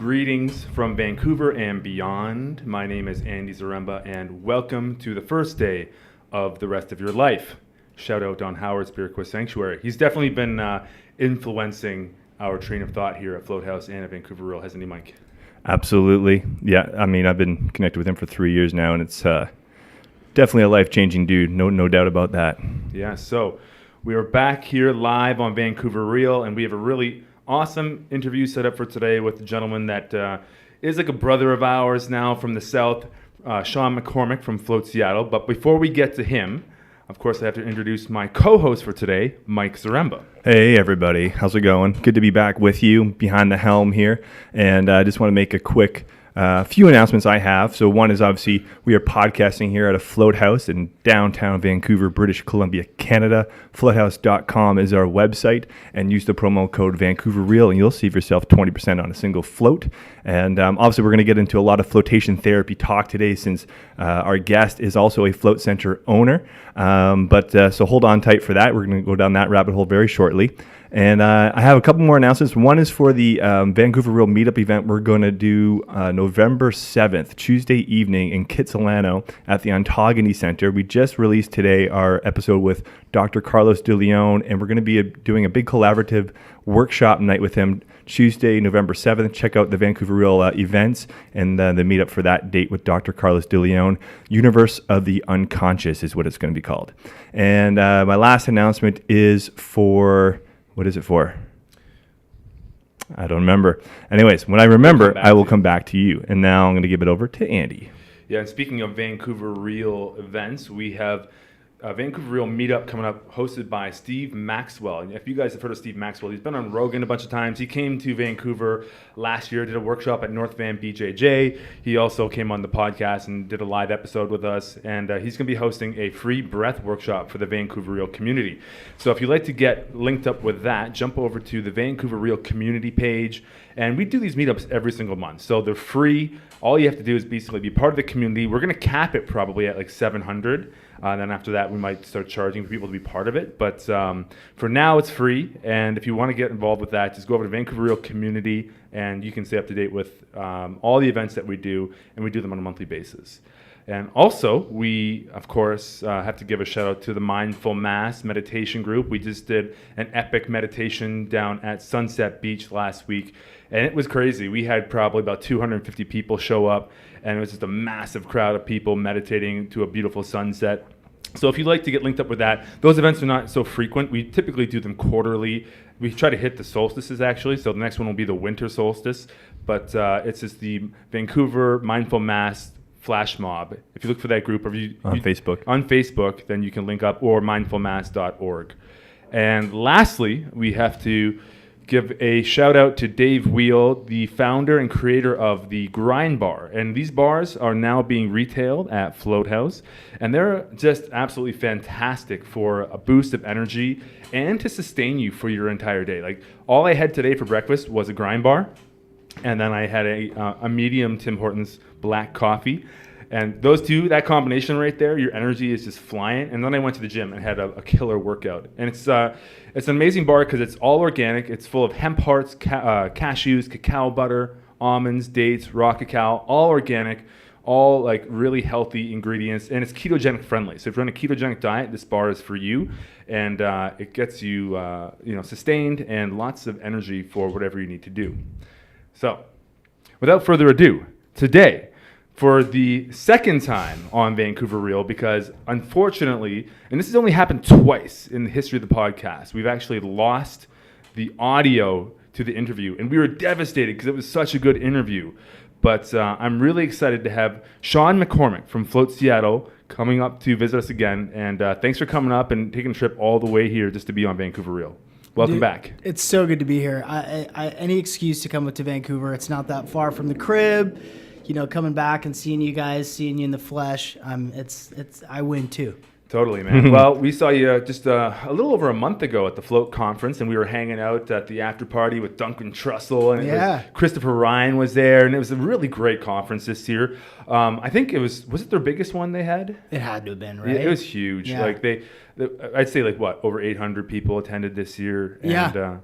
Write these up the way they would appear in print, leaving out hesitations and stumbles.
Greetings from Vancouver and beyond. My name is Andy Zaremba, and welcome to the first day of the rest of your life. Shout out Don Howard, Spirit Quest Sanctuary. He's definitely been influencing our train of thought here at Float House and at Vancouver Real, hasn't he, Mike? Absolutely. Yeah, I mean, I've been connected with him for 3 years now, and it's definitely a life-changing dude. No doubt about that. Yeah, so we are back here live on Vancouver Real, and we have a really awesome interview set up for today with a gentleman that is like a brother of ours now from the South, Sean McCormick from Float Seattle. But before we get to him, of course, I have to introduce my co-host for today, Mike Zaremba. Hey, everybody. How's it going? Good to be back with you behind the helm here. And I just want to make a quick few announcements I have. So one is obviously we are podcasting here at a Float House in downtown Vancouver, British Columbia, Canada. Floathouse.com is our website, and use the promo code Vancouver Real and you'll save yourself 20% on a single float. And obviously we're going to get into a lot of flotation therapy talk today since our guest is also a float center owner. So hold on tight for that. We're going to go down that rabbit hole very shortly. And I have a couple more announcements. One is for the Vancouver Real Meetup event we're going to do November 7th, Tuesday evening in Kitsilano at the Ontogeny Center. We just released today our episode with Dr. Carlos De Leon, and we're going to be doing a big collaborative workshop night with him Tuesday, November 7th. Check out the Vancouver Real events and the meetup for that date with Dr. Carlos De Leon. Universe of the Unconscious is what it's going to be called. And my last announcement is for... What is it for? I don't remember. Anyways, when I remember, I will come back to you. And now I'm going to give it over to Andy. Yeah, and speaking of Vancouver Real events, we have a Vancouver Real meetup coming up hosted by Steve Maxwell. And if you guys have heard of Steve Maxwell, he's been on Rogan a bunch of times. He came to Vancouver last year, did a workshop at North Van BJJ. He also came on the podcast and did a live episode with us. And he's going to be hosting a free breath workshop for the Vancouver Real community. So if you'd like to get linked up with that, jump over to the Vancouver Real community page. And we do these meetups every single month. So they're free. All you have to do is basically be part of the community. We're going to cap it probably at like 700. Then after that, we might start charging for people to be part of it. But for now, it's free. And if you want to get involved with that, just go over to Vancouver Real Community, and you can stay up to date with all the events that we do, and we do them on a monthly basis. And also, we, of course, have to give a shout out to the Mindful Mass meditation group. We just did an epic meditation down at Sunset Beach last week, and it was crazy. We had probably about 250 people show up, and it was just a massive crowd of people meditating to a beautiful sunset. So if you'd like to get linked up with that, those events are not so frequent. We typically do them quarterly. We try to hit the solstices, actually, so the next one will be the winter solstice. But it's just the Vancouver Mindful Mass Flash Mob. If you look for that group, or on Facebook, then you can link up, or mindfulmass.org. And lastly, we have to give a shout out to Dave Wheel, the founder and creator of the Grind Bar. And these bars are now being retailed at Float House. And they're just absolutely fantastic for a boost of energy and to sustain you for your entire day. Like, all I had today for breakfast was a Grind Bar. And then I had a medium Tim Hortons black coffee. And those two, that combination right there, your energy is just flying. And then I went to the gym and had a killer workout. And it's an amazing bar because it's all organic. It's full of hemp hearts, cashews, cacao butter, almonds, dates, raw cacao, all organic, all like really healthy ingredients. And it's ketogenic friendly. So if you're on a ketogenic diet, this bar is for you. And it gets you, sustained and lots of energy for whatever you need to do. So without further ado, today, for the second time on Vancouver Real, because unfortunately, and this has only happened twice in the history of the podcast, we've actually lost the audio to the interview. And we were devastated because it was such a good interview. But I'm really excited to have Sean McCormick from Float Seattle coming up to visit us again. And thanks for coming up and taking a trip all the way here just to be on Vancouver Real. Welcome back. It's so good to be here. Any excuse to come up to Vancouver. It's not that far from the crib. Coming back and seeing you guys, seeing you in the flesh. I win too. Totally, man. Well, we saw you just a little over a month ago at the Float conference, and we were hanging out at the after party with Duncan Trussell, and Christopher Ryan was there, and it was a really great conference this year. I think was it their biggest one they had? It had to have been, right? It was huge. Yeah. Like I'd say over 800 people attended this year, and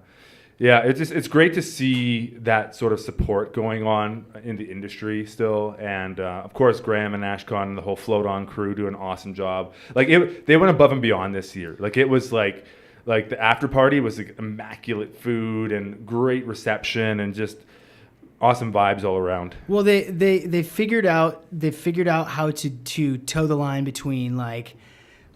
Yeah, it's great to see that sort of support going on in the industry still, and of course Graham and Ashcon and the whole Float On crew do an awesome job. Like they went above and beyond this year. Like it was like the after party was like immaculate food and great reception and just awesome vibes all around. Well, they figured out how to toe the line between like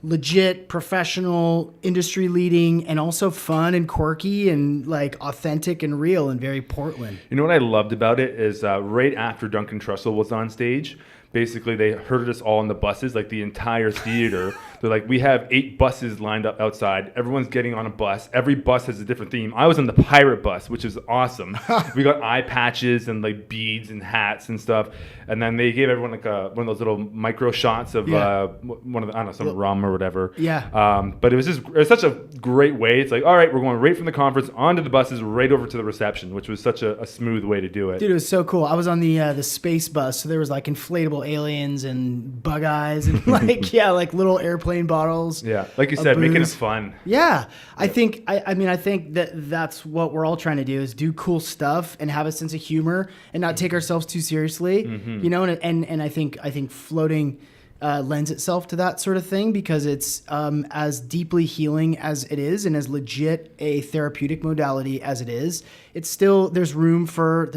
legit, professional, industry leading, and also fun and quirky and like authentic and real and very Portland. You know what I loved about it is right after Duncan Trussell was on stage, basically they herded us all in the buses, like the entire theater. They're like, we have 8 buses lined up outside. Everyone's getting on a bus. Every bus has a different theme. I was on the pirate bus, which is awesome. We got eye patches and like beads and hats and stuff. And then they gave everyone like one of those little micro shots of one of the, I don't know, some rum or whatever. Yeah. But it was such a great way. It's like, all right, we're going right from the conference onto the buses, right over to the reception, which was such a smooth way to do it. Dude, it was so cool. I was on the space bus, so there was like inflatable aliens and bug eyes and like like little airplane bottles. Yeah, like you said, making it fun. Yeah, I think I think that's what we're all trying to do is do cool stuff and have a sense of humor and not take ourselves too seriously. Mm-hmm. You know, and I think floating lends itself to that sort of thing because it's as deeply healing as it is and as legit a therapeutic modality as it is. It's still there's room for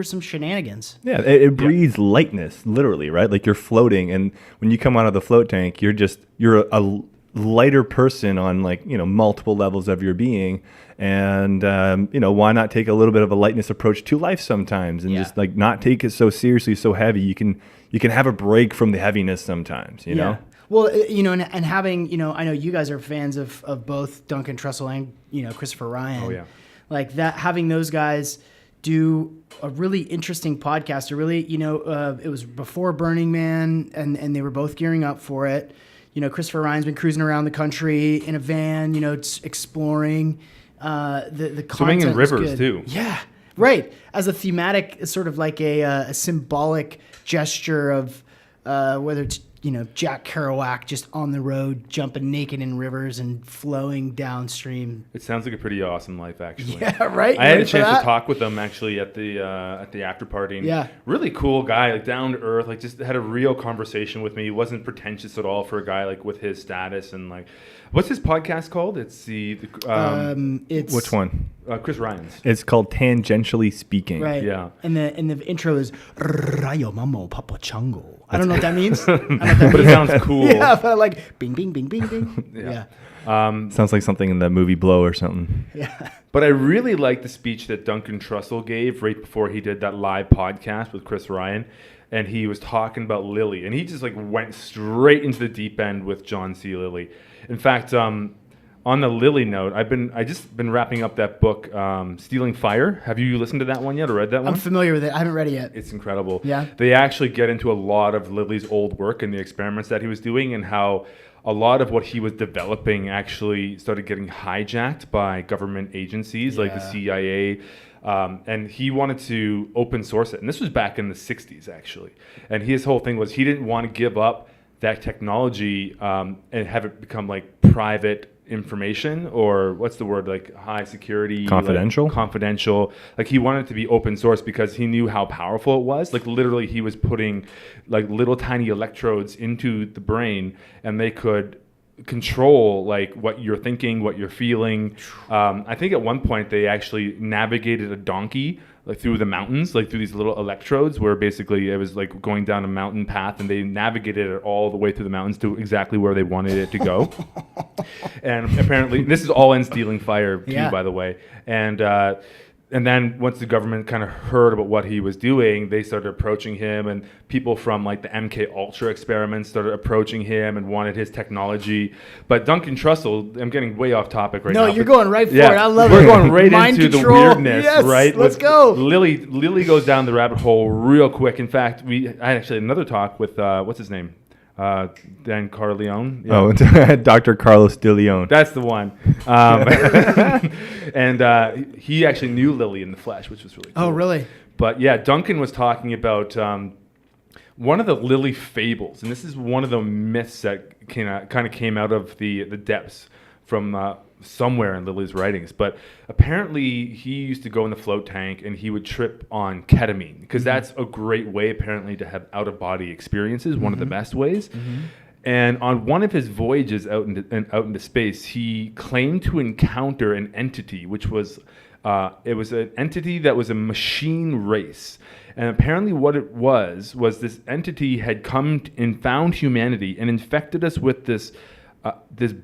some shenanigans. Yeah, it breathes lightness, literally, right? Like you're floating, and when you come out of the float tank, you're a lighter person on like multiple levels of your being. And why not take a little bit of a lightness approach to life sometimes, and just like not take it so seriously, so heavy. You can have a break from the heaviness sometimes. You know. Well, and having I know you guys are fans of both Duncan Trussell and Christopher Ryan. Oh yeah. Like that, having those guys do a really interesting podcast. A really it was before Burning Man, and they were both gearing up for it. Christopher Ryan's been cruising around the country in a van, exploring. The swimming in rivers too. Yeah, right. As a thematic, sort of like a symbolic gesture of whether it's Jack Kerouac just on the road jumping naked in rivers and flowing downstream. It sounds like a pretty awesome life, actually. Yeah, right. I had a chance to talk with him actually at the after party. And really cool guy, like down to earth, like just had a real conversation with me. He wasn't pretentious at all for a guy like with his status and like. What's his podcast called? It's it's which one? Chris Ryan's. It's called Tangentially Speaking. Right. Yeah. And the intro is Rayo Mamo Papa Chango. I don't know what that means. But it sounds cool. Yeah, but I like bing bing bing bing bing. Yeah. Sounds like something in the movie Blow or something. Yeah. But I really liked the speech that Duncan Trussell gave right before he did that live podcast with Chris Ryan. And he was talking about Lily. And he just like went straight into the deep end with John C. Lilly. In fact, on the Lily note, I just been wrapping up that book, Stealing Fire. Have you listened to that one yet or read that one? I'm familiar with it. I haven't read it yet. It's incredible. Yeah. They actually get into a lot of Lilly's old work and the experiments that he was doing and how a lot of what he was developing actually started getting hijacked by government agencies like the CIA. And he wanted to open source it. And this was back in the 60s, actually. And his whole thing was he didn't want to give up that technology and have it become like private information or what's the word, like high security, confidential. Like he wanted it to be open source because he knew how powerful it was. Like literally he was putting like little tiny electrodes into the brain and they could control like what you're thinking, what you're feeling. I think at one point they actually navigated a donkey like through the mountains, like through these little electrodes where basically it was like going down a mountain path and they navigated it all the way through the mountains to exactly where they wanted it to go. And apparently this is all in Stealing Fire too, by the way. And then once the government kind of heard about what he was doing, they started approaching him, and people from like the MK Ultra experiments started approaching him and wanted his technology. But Duncan Trussell, I'm getting way off topic right now. No, you're going right for it. I love We're it. going right Mind into control. the weirdness, yes, right? Let's go. Lily goes down the rabbit hole real quick. In fact, I had actually another talk with what's his name? Dan Carleone. Yeah. Oh, Dr. Carlos De Leon. That's the one. And he actually knew Lily in the flesh, which was really cool. Oh, really? But yeah, Duncan was talking about one of the Lily fables, and this is one of the myths that kind of came out of the depths from somewhere in Lily's writings, but apparently he used to go in the float tank and he would trip on ketamine because that's a great way apparently to have out-of-body experiences, one of the best ways. And on one of his voyages out into space, he claimed to encounter an entity, which was it was an entity that was a machine race. And apparently what it was this entity had come and found humanity and infected us with this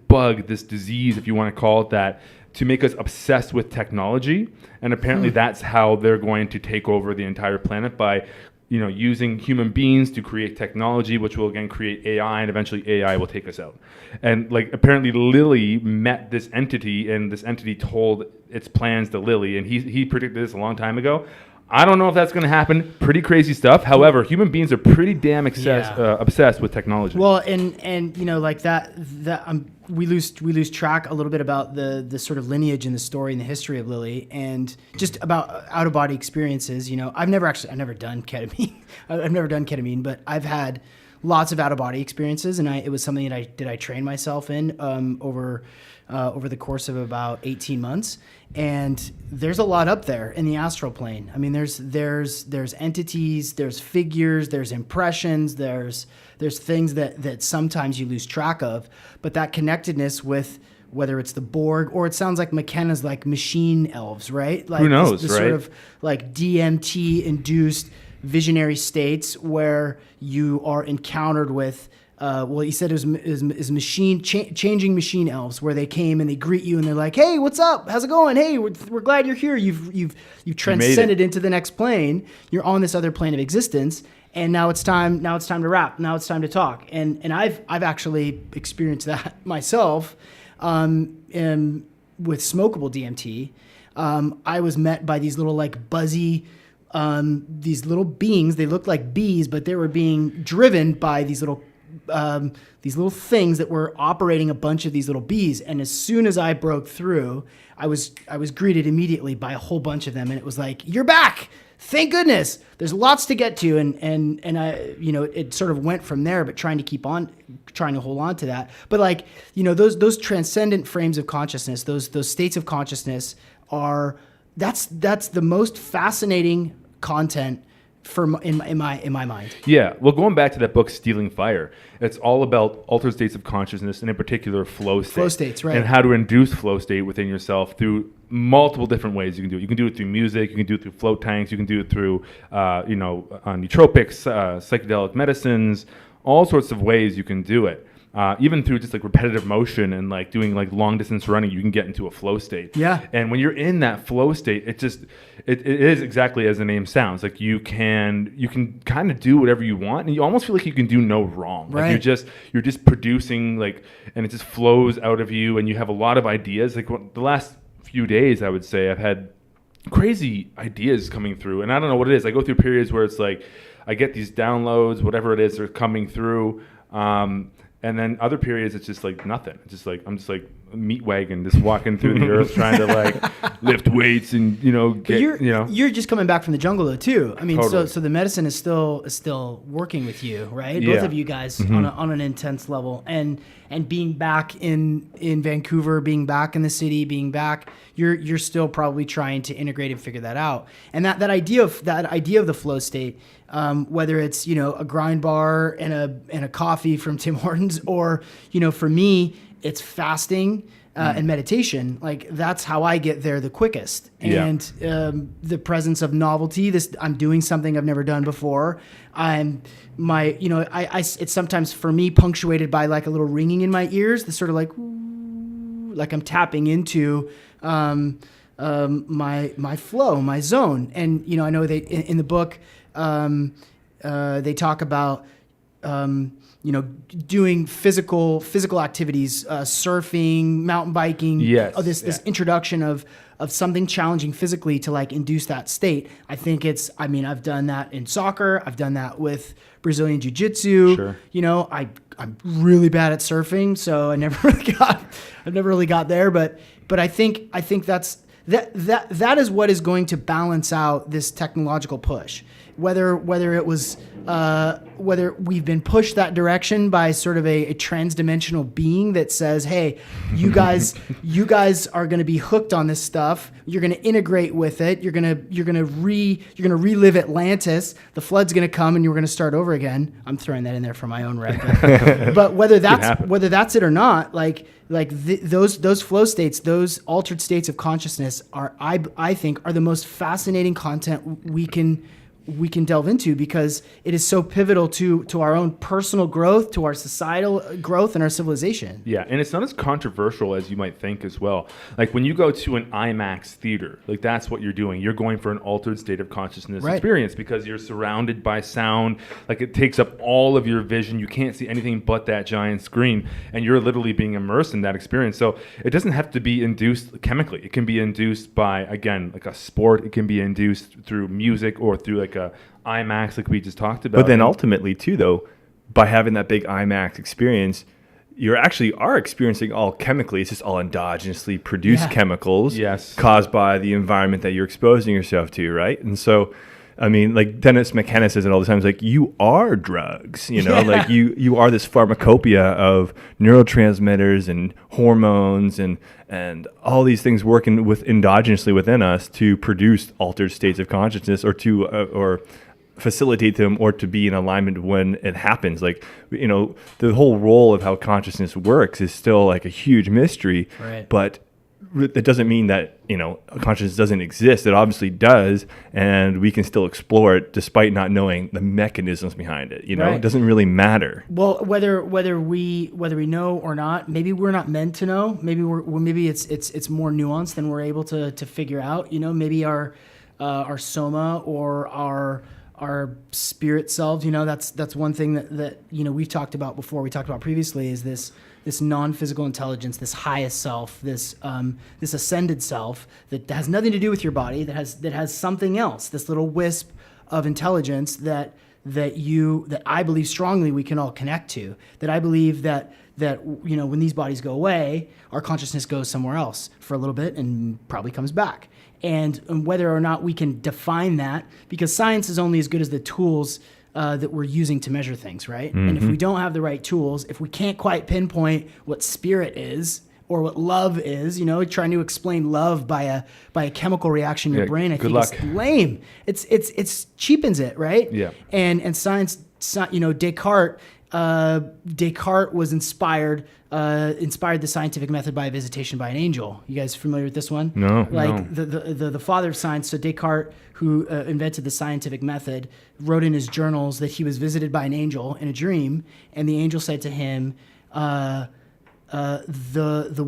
bug, this disease, if you want to call it that, to make us obsessed with technology. And apparently that's how they're going to take over the entire planet by, using human beings to create technology, which will again create AI, and eventually AI will take us out. And apparently Lily met this entity, and this entity told its plans to Lily, and he predicted this a long time ago. I don't know if that's going to happen. Pretty crazy stuff. However, human beings are pretty damn obsessed with technology. Well, and we lose track a little bit about the sort of lineage and the story and the history of Lily, and just about out of body experiences. I've never done ketamine. I've never done ketamine, but I've had lots of out of body experiences, and it was something that I trained myself in over the course of about 18 months. And there's a lot up there in the astral plane. I mean, there's entities, there's figures, there's impressions, there's things that sometimes you lose track of. But that connectedness with whether it's the Borg or it sounds like McKenna's like machine elves, right? Like who knows, this right? Sort of like DMT induced visionary states where you are encountered with. He said it was changing machine elves, where they came and they greet you and they're like, "Hey, what's up? How's it going? Hey, we're glad you're here. You've transcended into the next plane. You're on this other plane of existence, and now it's time to rap. Now it's time to talk." And I've actually experienced that myself, with smokable DMT. I was met by these little like buzzy. These little beings. They looked like bees, but they were being driven by these little things that were operating a bunch of these little bees. And as soon as I broke through, I was greeted immediately by a whole bunch of them, and it was like, "You're back! Thank goodness!" There's lots to get to, and I, it sort of went from there, but trying to hold on to that. But those transcendent frames of consciousness, those states of consciousness that's the most fascinating content in my mind. Yeah, well, going back to that book, Stealing Fire, it's all about altered states of consciousness, and in particular, flow states. Flow states, right. And how to induce flow state within yourself through multiple different ways you can do it. You can do it through music, you can do it through float tanks, you can do it through, nootropics, psychedelic medicines, all sorts of ways you can do it. Even through just like repetitive motion and like doing like long distance running, you can get into a flow state. Yeah. And when you're in that flow state, it is exactly as the name sounds. Like you can kind of do whatever you want, and you almost feel like you can do no wrong. Right. Like you're just producing, like, and it just flows out of you, and you have a lot of ideas. Like the last few days, I would say I've had crazy ideas coming through, and I don't know what it is. I go through periods where it's like I get these downloads, whatever it is, are coming through. And then other periods, it's just like nothing. It's just like I'm just like a meat wagon, just walking through the earth, trying to like lift weights and You're just coming back from the jungle though too. I mean, Totally. so the medicine is still working with you, right? Yeah. Both of you guys on an intense level, and being back in Vancouver, being back in the city, being back, you're still probably trying to integrate and figure that out. And that idea of the flow state. Whether it's a grind bar and a coffee from Tim Hortons, or for me it's fasting and meditation. Like that's how I get there the quickest. Yeah. And the presence of novelty. I'm doing something I've never done before. It's sometimes for me punctuated by like a little ringing in my ears. The sort of like I'm tapping into my flow, my zone. And I know they in the book. They talk about doing physical activities, surfing, mountain biking. Yes. This introduction of something challenging physically to like induce that state. I think I've done that in soccer. I've done that with Brazilian jiu-jitsu. Sure. I'm really bad at surfing, so I never really got there. But I think that is what is going to balance out this technological push. whether it was whether we've been pushed that direction by sort of a transdimensional being that says, hey, you guys are going to be hooked on this stuff. You're going to integrate with it. You're going to relive Atlantis. The flood's going to come and you're going to start over again. I'm throwing that in there for my own record. But whether that's it or not, those flow states, those altered states of consciousness are, I think, are the most fascinating content we can delve into, because it is so pivotal to our own personal growth, to our societal growth, and our civilization. Yeah, and it's not as controversial as you might think as well. Like when you go to an IMAX theater, like that's what you're doing. You're going for an altered state of consciousness experience, because you're surrounded by sound. Like it takes up all of your vision. You can't see anything but that giant screen, and you're literally being immersed in that experience. So it doesn't have to be induced chemically. It can be induced by, again, like a sport. It can be induced through music or through like a IMAX, like we just talked about. But then ultimately too, though, by having that big IMAX experience, you actually are experiencing all chemically. It's just all endogenously produced chemicals caused by the environment that you're exposing yourself to, right? And so, I mean, like Dennis McKenna says it all the time, it's like, you are drugs, like you are this pharmacopoeia of neurotransmitters and hormones and all these things working endogenously within us to produce altered states of consciousness, or to or facilitate them, or to be in alignment when it happens. Like, the whole role of how consciousness works is still like a huge mystery, right? But it doesn't mean that, consciousness doesn't exist. It obviously does, and we can still explore it despite not knowing the mechanisms behind it. It doesn't really matter. Well, whether we know or not, maybe we're not meant to know. Maybe it's more nuanced than we're able to figure out. Maybe our soma or our spirit selves. That's one thing that we've talked about before. We talked about previously, is this non-physical intelligence, this highest self, this ascended self that has nothing to do with your body, that has something else, this little wisp of intelligence that I believe strongly we can all connect to. That I believe that when these bodies go away, our consciousness goes somewhere else for a little bit and probably comes back. And whether or not we can define that, because science is only as good as the tools that we're using to measure things, right? Mm-hmm. And if we don't have the right tools, if we can't quite pinpoint what spirit is or what love is, trying to explain love by a chemical reaction in your brain, I think it's lame. It's cheapens it, right? Yeah. And science, Descartes was inspired the scientific method by a visitation by an angel. You guys familiar with this one? No. The father of science, so Descartes, who invented the scientific method, wrote in his journals that he was visited by an angel in a dream, and the angel said to him, the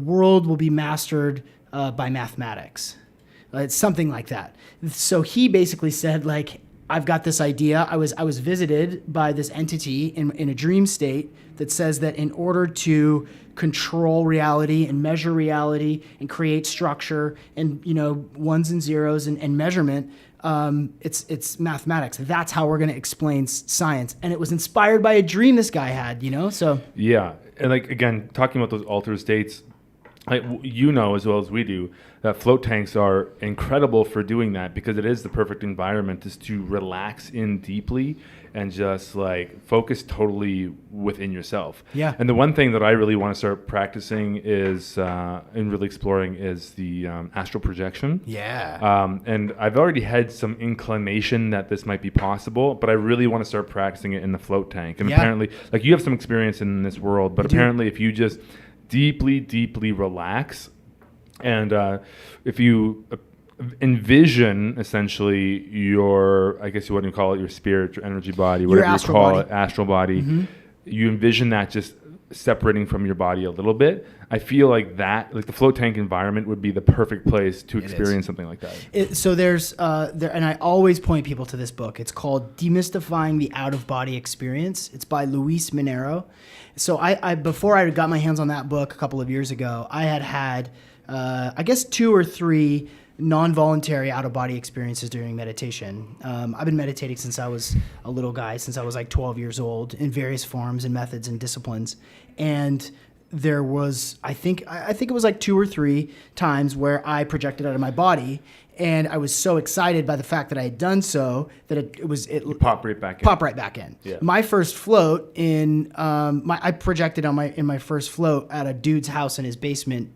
world will be mastered by mathematics. It's something like that. So he basically said, like, I've got this idea. I was visited by this entity in a dream state that says that in order to control reality and measure reality and create structure and ones and zeros and measurement, it's mathematics. That's how we're going to explain science. And it was inspired by a dream this guy had. So yeah, and like again, talking about those altered states, as well as we do, that float tanks are incredible for doing that, because it is the perfect environment is to relax in deeply and just like focus totally within yourself. Yeah. And the one thing that I really want to start practicing is and really exploring is the astral projection. Yeah. And I've already had some inclination that this might be possible, but I really want to start practicing it in the float tank. And apparently, like, you have some experience in this world, but apparently if you just deeply relax, and if you envision essentially your, I guess you wouldn't call it your spirit, your energy body, whatever you call it, astral body, you envision that just separating from your body a little bit. I feel like that, like the float tank environment would be the perfect place to experience something like that. So there's, and I always point people to this book. It's called Demystifying the Out-of-Body Experience. It's by Luis Minero. So I before I got my hands on that book a couple of years ago, I had I guess 2 or 3 non-voluntary out-of-body experiences during meditation. I've been meditating since I was a little guy, since I was like 12 years old, in various forms and methods and disciplines. And there was, I think it was like 2 or 3 times where I projected out of my body, And I was so excited by the fact that I had done so that it Pop right back in. Pop right back in. Yeah. My first float I projected in my first float at a dude's house in his basement.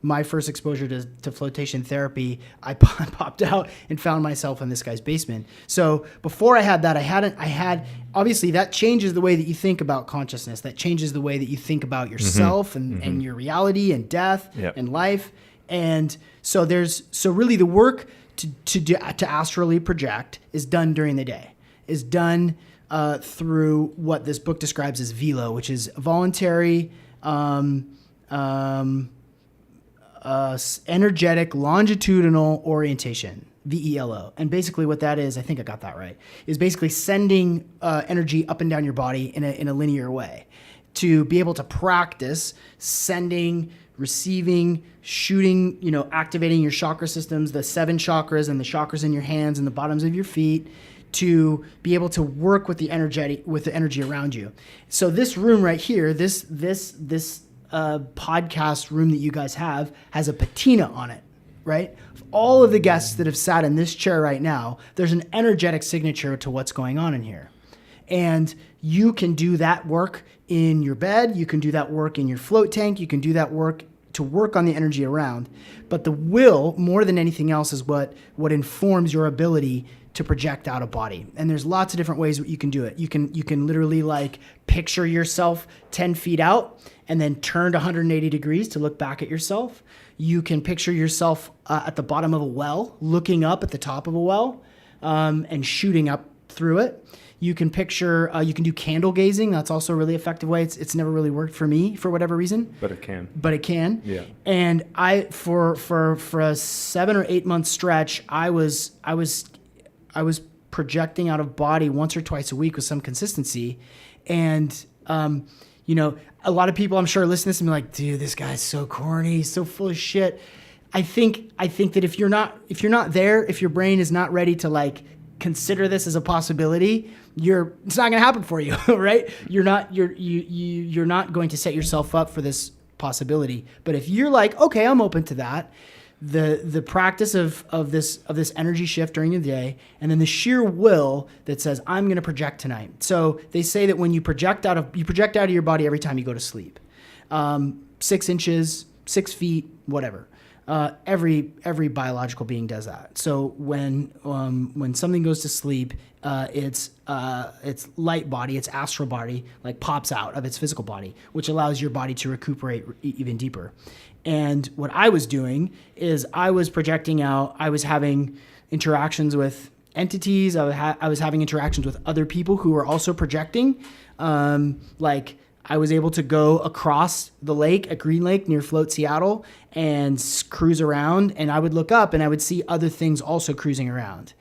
My first exposure to flotation therapy, I popped out and found myself in this guy's basement. So before I had that, I had obviously that changes the way that you think about consciousness. That changes the way that you think about yourself and your reality and death and life. And so really the work to astrally project is done during the day, is done through what this book describes as VELO, which is voluntary, energetic longitudinal orientation, VELO. And basically what that is, I think I got that right, is basically sending energy up and down your body in a linear way to be able to practice sending, receiving, shooting, activating your chakra systems, the 7 chakras and the chakras in your hands and the bottoms of your feet, to be able to work with the energy around you. So this room right here, this podcast room that you guys have has a patina on it, right? All of the guests that have sat in this chair right now, there's an energetic signature to what's going on in here. And you can do that work in your bed. You can do that work in your float tank. You can do that work to work on the energy around. But the will, more than anything else, is what informs your ability to project out of body. And there's lots of different ways that you can do it. You can literally like picture yourself 10 feet out and then turn 180 degrees to look back at yourself. You can picture yourself at the bottom of a well, looking up at the top of a well, and shooting up through it. You can picture, you can do candle gazing. That's also a really effective way. It's never really worked for me for whatever reason. But it can. Yeah. And for a 7 or 8 month stretch, I was projecting out of body once or twice a week with some consistency. And, a lot of people I'm sure listen to this and be like, dude, this guy's so corny. He's so full of shit. I think that if you're not there, if your brain is not ready to like consider this as a possibility, it's not going to happen for you, right? You're not going to set yourself up for this possibility. But if you're like, okay, I'm open to that, the practice of this energy shift during the day, and then the sheer will that says, I'm going to project tonight. So they say that when you project out of your body every time you go to sleep, 6 inches, 6 feet, whatever. Every biological being does that. So when something goes to sleep, its light body, its astral body, like pops out of its physical body, which allows your body to recuperate even deeper. And what I was doing is I was projecting out. I was having interactions with entities. I was having interactions with other people who were also projecting. Like I was able to go across the lake at Green Lake near Float, Seattle, and cruise around. And I would look up and I would see other things also cruising around.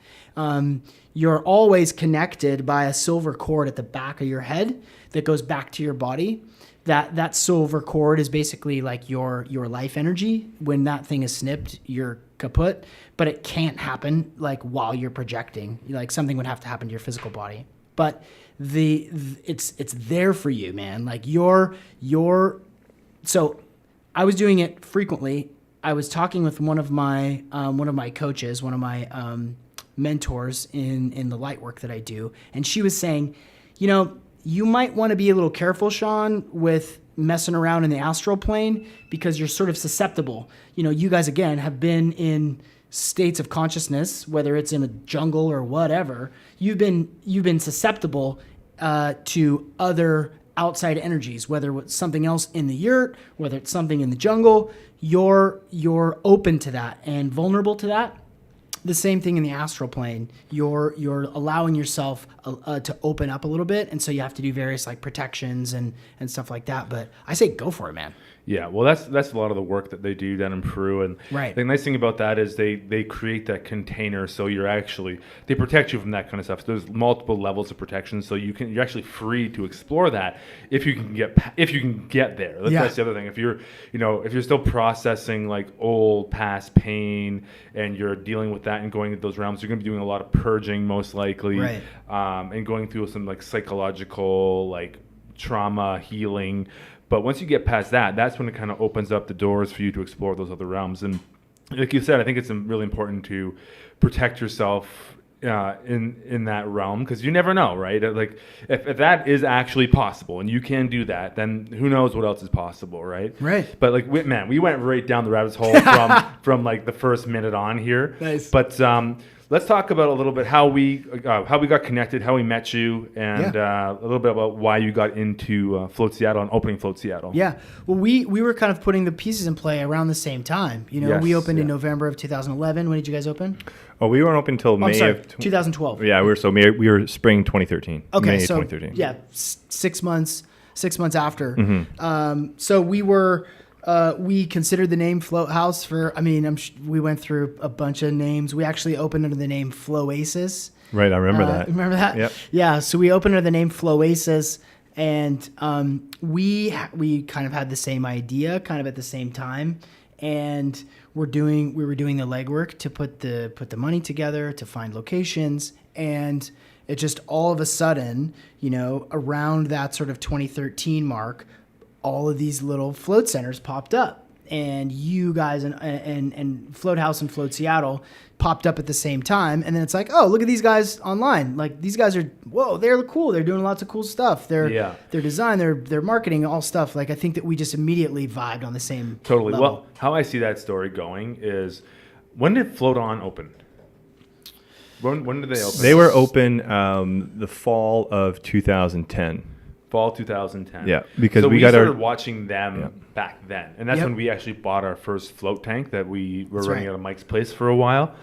You're always connected by a silver cord at the back of your head that goes back to your body. That silver cord is basically like your life energy. When that thing is snipped, you're kaput. But it can't happen like while you're projecting. Like something would have to happen to your physical body. But it's there for you, man. Like so I was doing it frequently. I was talking with one of my coaches, one of my mentors in the light work that I do, and she was saying, you might want to be a little careful, Sean, with messing around in the astral plane because you're sort of susceptible. You guys again have been in states of consciousness, whether it's in a jungle or whatever. You've been susceptible to other outside energies, whether it's something else in the yurt, whether it's something in the jungle. You're open to that and vulnerable to that. The same thing in the astral plane. You're allowing yourself to open up a little bit, and so you have to do various like protections and stuff like that. But I say go for it, man. Yeah, well, that's a lot of the work that they do down in Peru, and right. The nice thing about that is they create that container, so they protect you from that kind of stuff. So there's multiple levels of protection, so you're actually free to explore that if you can get there. That's the other thing. If you're still processing like old past pain and you're dealing with that and going into those realms, you're going to be doing a lot of purging most likely, right. And going through some like psychological like trauma healing. But once you get past that, that's when it kind of opens up the doors for you to explore those other realms. And like you said, I think it's really important to protect yourself in that realm, because you never know, right? Like if that is actually possible and you can do that, then who knows what else is possible, right? Right. But like, we went right down the rabbit hole from like the first minute on here. Nice. But let's talk about a little bit how we got connected, how we met you, and a little bit about why you got into Float Seattle and opening Float Seattle. Yeah. Well, we were kind of putting the pieces in play around the same time. You know, Yes, we opened in November of 2011. When did you guys open? Oh, we weren't open until May of 2012. Yeah, we were spring 2013. Okay, May so 2013. yeah, 6 months after. Mm-hmm. So we considered the name Float House for. I mean, we went through a bunch of names. We actually opened under the name Floasis. Right, I remember that. Remember that? Yep. Yeah. So we opened under the name Floasis, and we kind of had the same idea, kind of at the same time, and we were doing the legwork to put the money together, to find locations, and it just all of a sudden, you know, around that sort of 2013 mark, all of these little float centers popped up, and you guys and Float House and Float Seattle popped up at the same time. And then it's like, oh, look at these guys online. Like, these guys are, whoa, they're cool. They're doing lots of cool stuff. Their design, their marketing, all stuff. Like, I think that we just immediately vibed on the same Totally. level. Well, how I see that story going is, when did Float On open? When did they open? They were open the fall of 2010. Fall 2010. Yeah, because so we got started watching them back then, and that's when we actually bought our first float tank that we were running out of Mike's place for a while.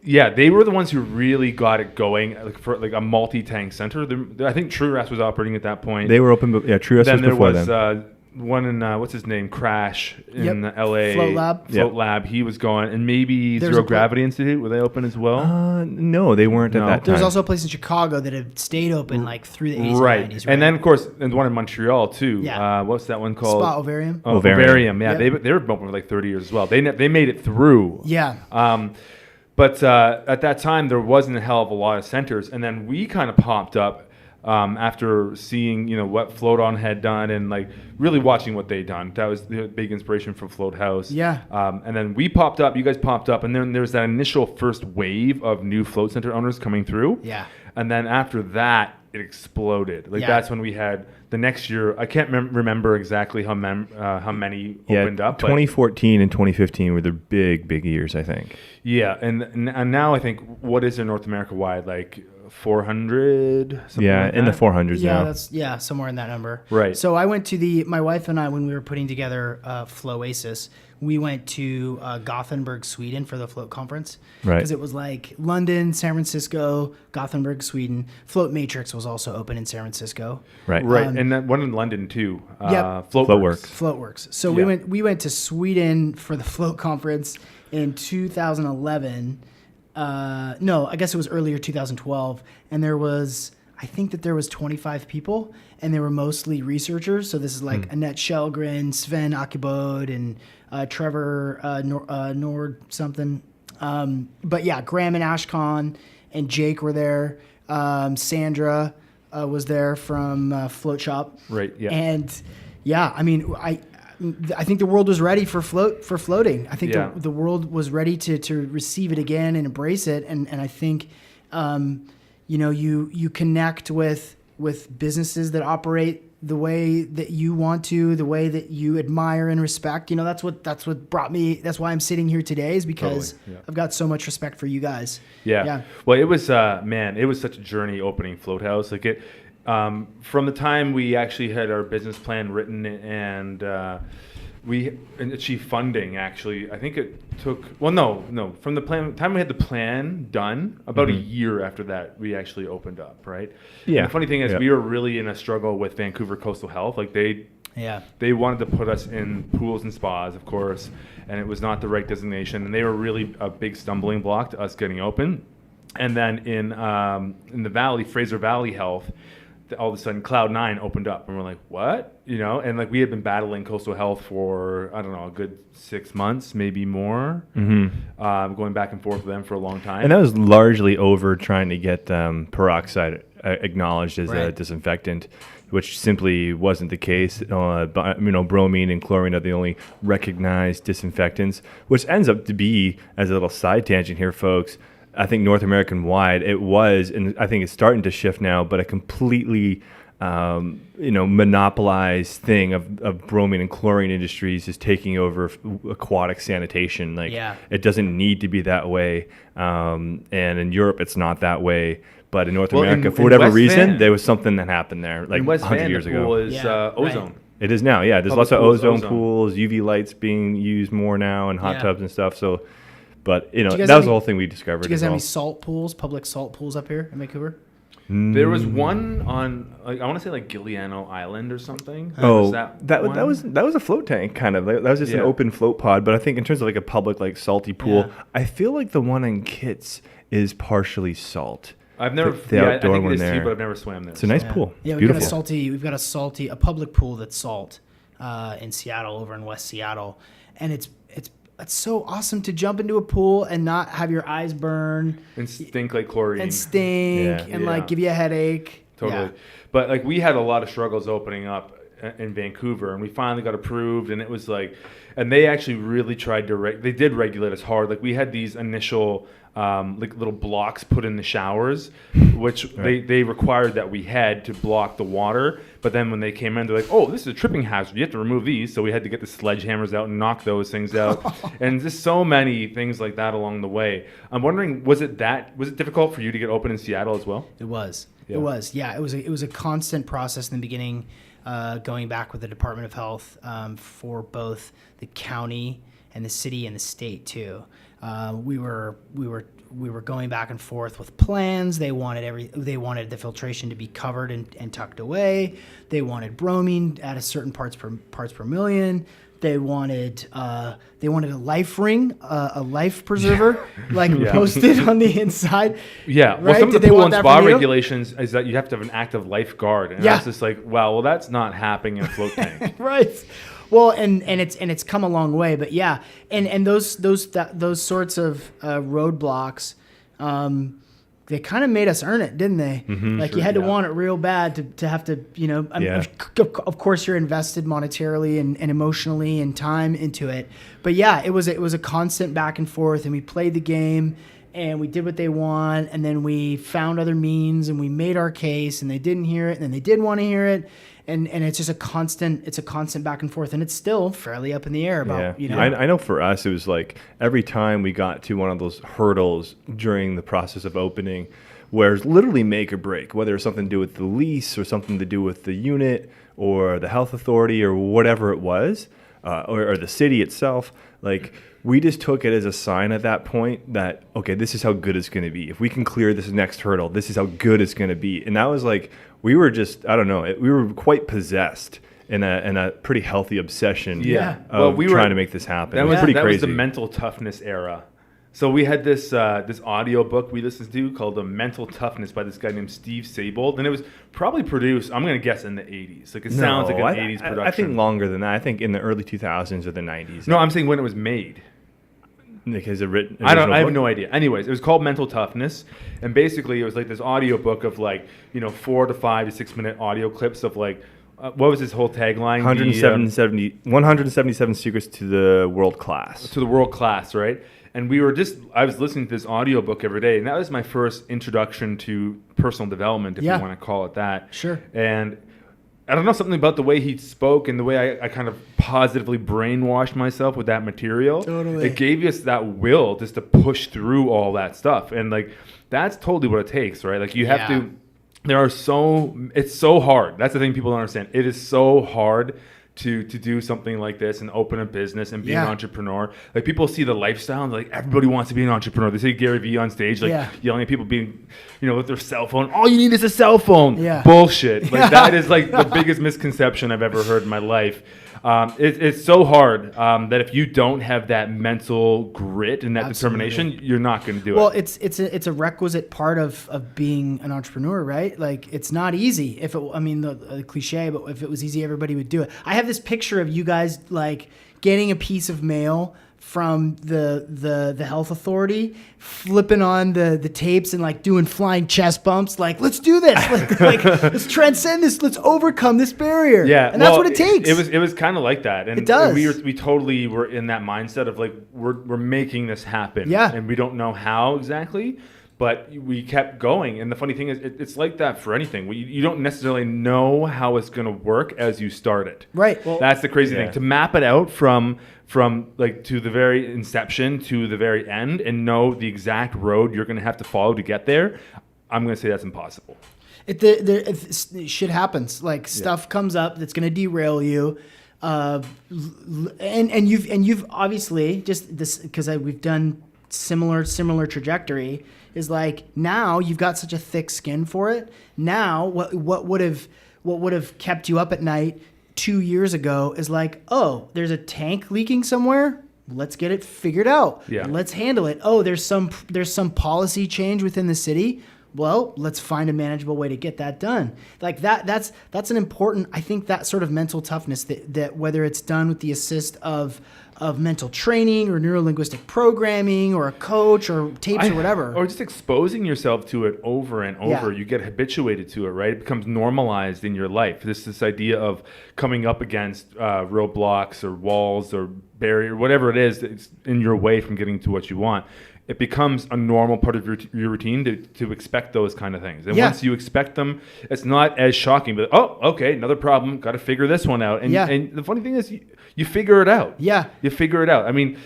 Yeah, they were the ones who really got it going, like for like a multi-tank center. I think True Rest was operating at that point. They were open, but True Rest was before them. Then there was one in what's his name, Crash in LA. Float Lab. He was going, and maybe Zero Gravity Institute. Were they open as well? No, they weren't at that time. There was also a place in Chicago that had stayed open like through the 80s and 90s. Right, and then of course, and one in Montreal too. Yeah. What's that one called? Spa Ovarium. Oh, Ovarium. Yeah, they were open for like 30 years as well. They made it through. Yeah. But at that time, there wasn't a hell of a lot of centers, and then we kind of popped up after seeing, you know, what Float On had done and like really watching what they'd done. That was the big inspiration for Float House. Yeah. And then we popped up, you guys popped up, and then there was that initial first wave of new float center owners coming through. Yeah. And then after that, it exploded. Like that's when we had the next year. I can't remember exactly how many opened up. 2014 and 2015 were the big years, I think. Yeah, and now I think, what is in North America wide, like 400? Yeah, in the 400s now. That's somewhere in that number. Right. So I went to my wife and I, when we were putting together Floasis, we went to Gothenburg, Sweden for the float conference. Right. Because it was like London, San Francisco, Gothenburg, Sweden. Float Matrix was also open in San Francisco. Right. And then one in London too. Floatworks. Floatworks. So we went to Sweden for the float conference in 2011. No, I guess it was earlier 2012. And I think that there was 25 people, and they were mostly researchers. So this is like Annette Shelgren, Sven Akebod, and Trevor Nord something. But yeah, Graham and Ashcon and Jake were there. Sandra was there from Float Shop. Right. Yeah. And yeah, I mean, I think the world was ready for floating. I think the world was ready to receive it again and embrace it. And I think, you know, you connect with businesses that operate the way that you want to, the way that you admire and respect. You know, that's what brought me. That's why I'm sitting here today, is because I've got so much respect for you guys. Yeah. Well, it was it was such a journey opening Float House. Like it. From the time we actually had our business plan written and we achieved funding, actually, I think it took, from the time we had the plan done, about a year after that, we actually opened up, right? Yeah. And the funny thing is, we were really in a struggle with Vancouver Coastal Health. Like they wanted to put us in pools and spas, of course, and it was not the right designation, and they were really a big stumbling block to us getting open. And then in the Valley, Fraser Valley Health, all of a sudden Cloud9 opened up, and we're like, what? You know, and like we had been battling coastal health for, I don't know, a good 6 months, maybe more, going back and forth with them for a long time. And that was largely over trying to get peroxide acknowledged as a disinfectant, which simply wasn't the case. Bromine and chlorine are the only recognized disinfectants, which ends up to be, as a little side tangent here, folks, I think North American wide, it was, and I think it's starting to shift now, but a completely, monopolized thing of bromine and chlorine industries is taking over aquatic sanitation. Like, it doesn't need to be that way. And in Europe, it's not that way. But in North America, for whatever reason, there was something that happened there, like 100 years ago. Is ozone. Right. It is now, yeah. There's lots of ozone pools, UV lights being used more now, and hot tubs and stuff. So, but that was the whole thing we discovered. Do you guys have any salt pools, public salt pools up here in Vancouver? There was one on, I want to say like Giliano Island or something. Oh, that was a float tank kind of. That was just an open float pod. But I think in terms of like a public like salty pool, I feel like the one in Kitts is partially salt. I've never, I think it is too, but I've never swam there. It's a nice pool. Yeah, we've got a public pool that's salt in Seattle, over in West Seattle, and it's so awesome to jump into a pool and not have your eyes burn and stink like chlorine and like give you a headache. Totally. Yeah. But like we had a lot of struggles opening up in Vancouver, and we finally got approved, and it was like, and they actually really tried to they did regulate us hard. Like we had these initial like little blocks put in the showers, which they required that we had to block the water. But then when they came in, they're like, oh, this is a tripping hazard. You have to remove these. So we had to get the sledgehammers out and knock those things out. And just so many things like that along the way. I'm wondering, was it difficult for you to get open in Seattle as well? It was. Yeah. It was. Yeah, it was a constant process in the beginning, going back with the Department of Health for both the county and the city and the state too. We were going back and forth with plans. They wanted the filtration to be covered and tucked away. They wanted bromine at a certain parts per million. They wanted a life ring, a life preserver, posted on the inside. Yeah, right? Well, some of the pool and spa regulations is that you have to have an active lifeguard, and that's just like, well, that's not happening in a float tank, right? Well, and it's come a long way, but yeah, and those sorts of roadblocks, they kind of made us earn it, didn't they? Mm-hmm, you had to want it real bad to have to, of course you're invested monetarily and emotionally and time into it. But yeah, it was a constant back and forth, and we played the game and we did what they want, and then we found other means and we made our case, and they didn't hear it, and then they did want to hear it. And it's just a constant back and forth, and it's still fairly up in the air about, I know for us, it was like every time we got to one of those hurdles during the process of opening, where it's literally make or break, whether it's something to do with the lease or something to do with the unit or the health authority or whatever it was, or the city itself, like we just took it as a sign at that point that, okay, this is how good it's going to be. If we can clear this next hurdle, this is how good it's going to be. And that was like, we were just, I don't know, we were quite possessed in a pretty healthy obsession of trying to make this happen. That was pretty crazy. That was the mental toughness era. So we had this audio book we listened to called The Mental Toughness by this guy named Steve Sabold, and it was probably produced, I'm going to guess, in the 80s. Like sounds like an 80s production. I think longer than that. I think in the early 2000s or the 90s. No, I'm saying when it was made. Because written. I have no idea. Anyways, it was called Mental Toughness, and basically it was like this audio book of 4 to 5 to 6 minute audio clips of what was his whole tagline? 177 secrets to the world class. To the world class, right? And I was listening to this audio book every day, and that was my first introduction to personal development, if you want to call it that. Sure. And I don't know, something about the way he spoke and the way I kind of positively brainwashed myself with that material. Totally. It gave us that will just to push through all that stuff. And that's totally what it takes, right? You have to, it's so hard. That's the thing people don't understand. It is so hard to do something like this and open a business and be an entrepreneur. People see the lifestyle and everybody wants to be an entrepreneur. They see Gary Vee on stage yelling at people being, with their cell phone. All you need is a cell phone. Yeah. Bullshit. That is the biggest misconception I've ever heard in my life. It's so hard that if you don't have that mental grit and that determination, you're not going to do it. Well, it's a requisite part of being an entrepreneur, right? Like, it's not easy. The cliche, but if it was easy, everybody would do it. I have this picture of you guys like getting a piece of mail from the health authority, flipping on the tapes and like doing flying chest bumps, like, let's do this, like let's transcend this, let's overcome this barrier. Yeah, and that's what it takes. It was kind of like that, and it does. We totally were in that mindset of like we're making this happen. Yeah, and we don't know how exactly. But we kept going. And the funny thing is, it's like that for anything. You don't necessarily know how it's going to work as you start it. Right. Well, that's the crazy thing. To map it out from like to the very inception to the very end and know the exact road you're going to have to follow to get there, I'm going to say that's impossible. Shit happens. Like, stuff comes up that's going to derail you. And you've obviously, just this, because we've done similar trajectory, is like, now you've got such a thick skin for it. Now what would have kept you up at night 2 years ago is like, oh, there's a tank leaking somewhere, let's get it figured out. Let's handle it. Oh, there's some policy change within the city, well, let's find a manageable way to get that done. Like that's an important, I think, that sort of mental toughness that whether it's done with the assist of mental training or neuro-linguistic programming or a coach or tapes or whatever. Or just exposing yourself to it over and over. You get habituated to it, right? It becomes normalized in your life. This idea of coming up against roadblocks or walls or barrier, whatever it is that's in your way from getting to what you want. It becomes a normal part of your routine to expect those kind of things. And once you expect them, it's not as shocking. But, oh, okay, another problem. Got to figure this one out. And, and the funny thing is you figure it out. Yeah. You figure it out. I mean,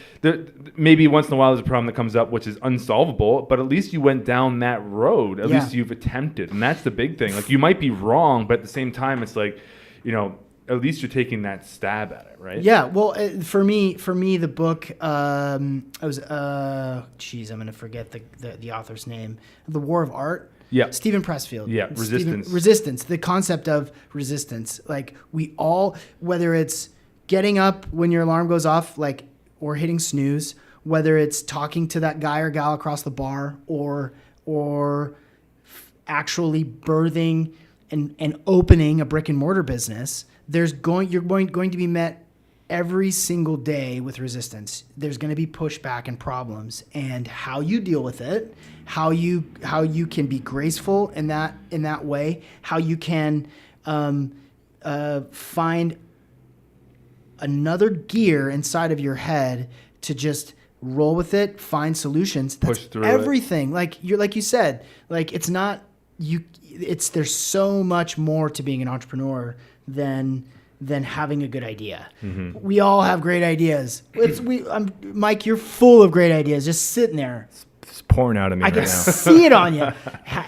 maybe once in a while there's a problem that comes up which is unsolvable, but at least you went down that road. At least you've attempted. And that's the big thing. Like, you might be wrong, but at the same time, it's like, at least you're taking that stab at it, right? Yeah. Well, for me, the book, I'm going to forget the author's name. The War of Art. Yeah. Stephen Pressfield. Yeah. Resistance. The concept of resistance. Like, we all, whether it's getting up when your alarm goes off, like, or hitting snooze, whether it's talking to that guy or gal across the bar, or actually birthing and opening a brick and mortar business, you're going to be met every single day with resistance. There's going to be pushback and problems, and how you deal with it, how you can be graceful in that way, how you can find another gear inside of your head to just roll with it, find solutions. That's push through everything. Like you said, like, it's not you. There's so much more to being an entrepreneur than having a good idea. Mm-hmm. We all have great ideas. Mike, you're full of great ideas, just sitting there. It's pouring out of me I right can now. see it on you.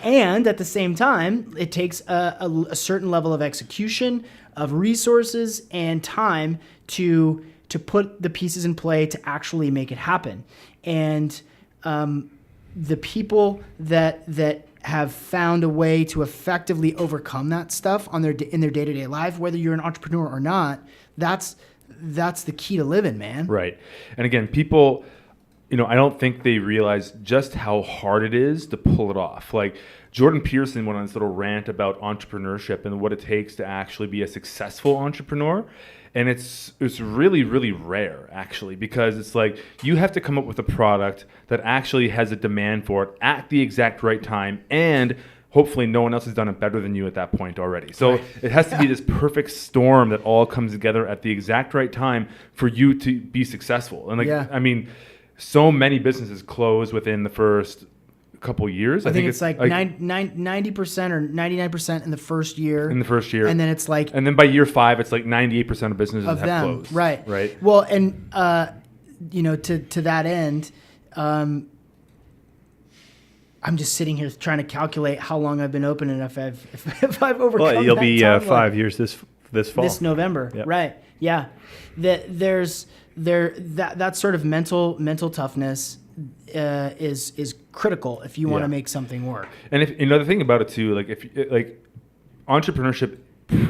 And at the same time, it takes a certain level of execution, of resources, and time to put the pieces in play to actually make it happen. And the people that have found a way to effectively overcome that stuff in their day-to-day life, whether you're an entrepreneur or not, that's the key to living, man. Right. And again, people, I don't think they realize just how hard it is to pull it off. Like, Jordan Peterson went on this little rant about entrepreneurship and what it takes to actually be a successful entrepreneur. And it's really, really rare, actually, because it's like you have to come up with a product that actually has a demand for it at the exact right time, and hopefully no one else has done it better than you at that point already. So it has to be this perfect storm that all comes together at the exact right time for you to be successful. And I mean, so many businesses close within the first couple years. I think it's like 90% or 99% in the first year. And then it's like... And then by year 5, it's like 98% of businesses have closed. Right. Right. Well, and, to that end, I'm just sitting here trying to calculate how long I've been open and if I've overcome Well, you'll that be timeline. 5 years this fall. This November. Yep. Right. Yeah. That sort of mental toughness is critical if you want to make something work. And another thing about it too, like if entrepreneurship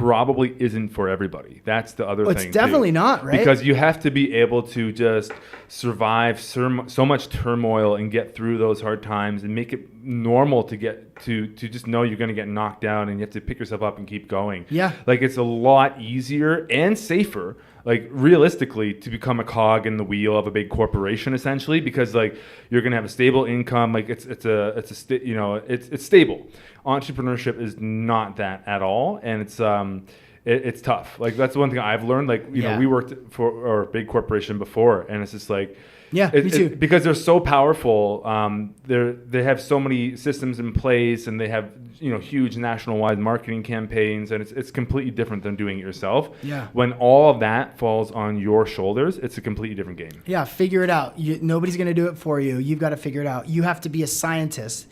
probably isn't for everybody. That's the other thing. It's definitely not, right? Because you have to be able to just survive so much turmoil and get through those hard times and make it normal to get to just know you're going to get knocked down and you have to pick yourself up and keep going. Yeah. Like it's a lot easier and safer, like realistically, to become a cog in the wheel of a big corporation, essentially, because like you're going to have a stable income. Like it's stable. Entrepreneurship is not that at all, and it's tough. Like that's one thing I've learned. Like we worked for a big corporation before, and it's just like me too. Because they're so powerful. They have so many systems in place, and they have huge national-wide marketing campaigns, and it's completely different than doing it yourself. Yeah. When all of that falls on your shoulders, it's a completely different game. Yeah, figure it out. Nobody's going to do it for you. You've got to figure it out. You have to be a scientist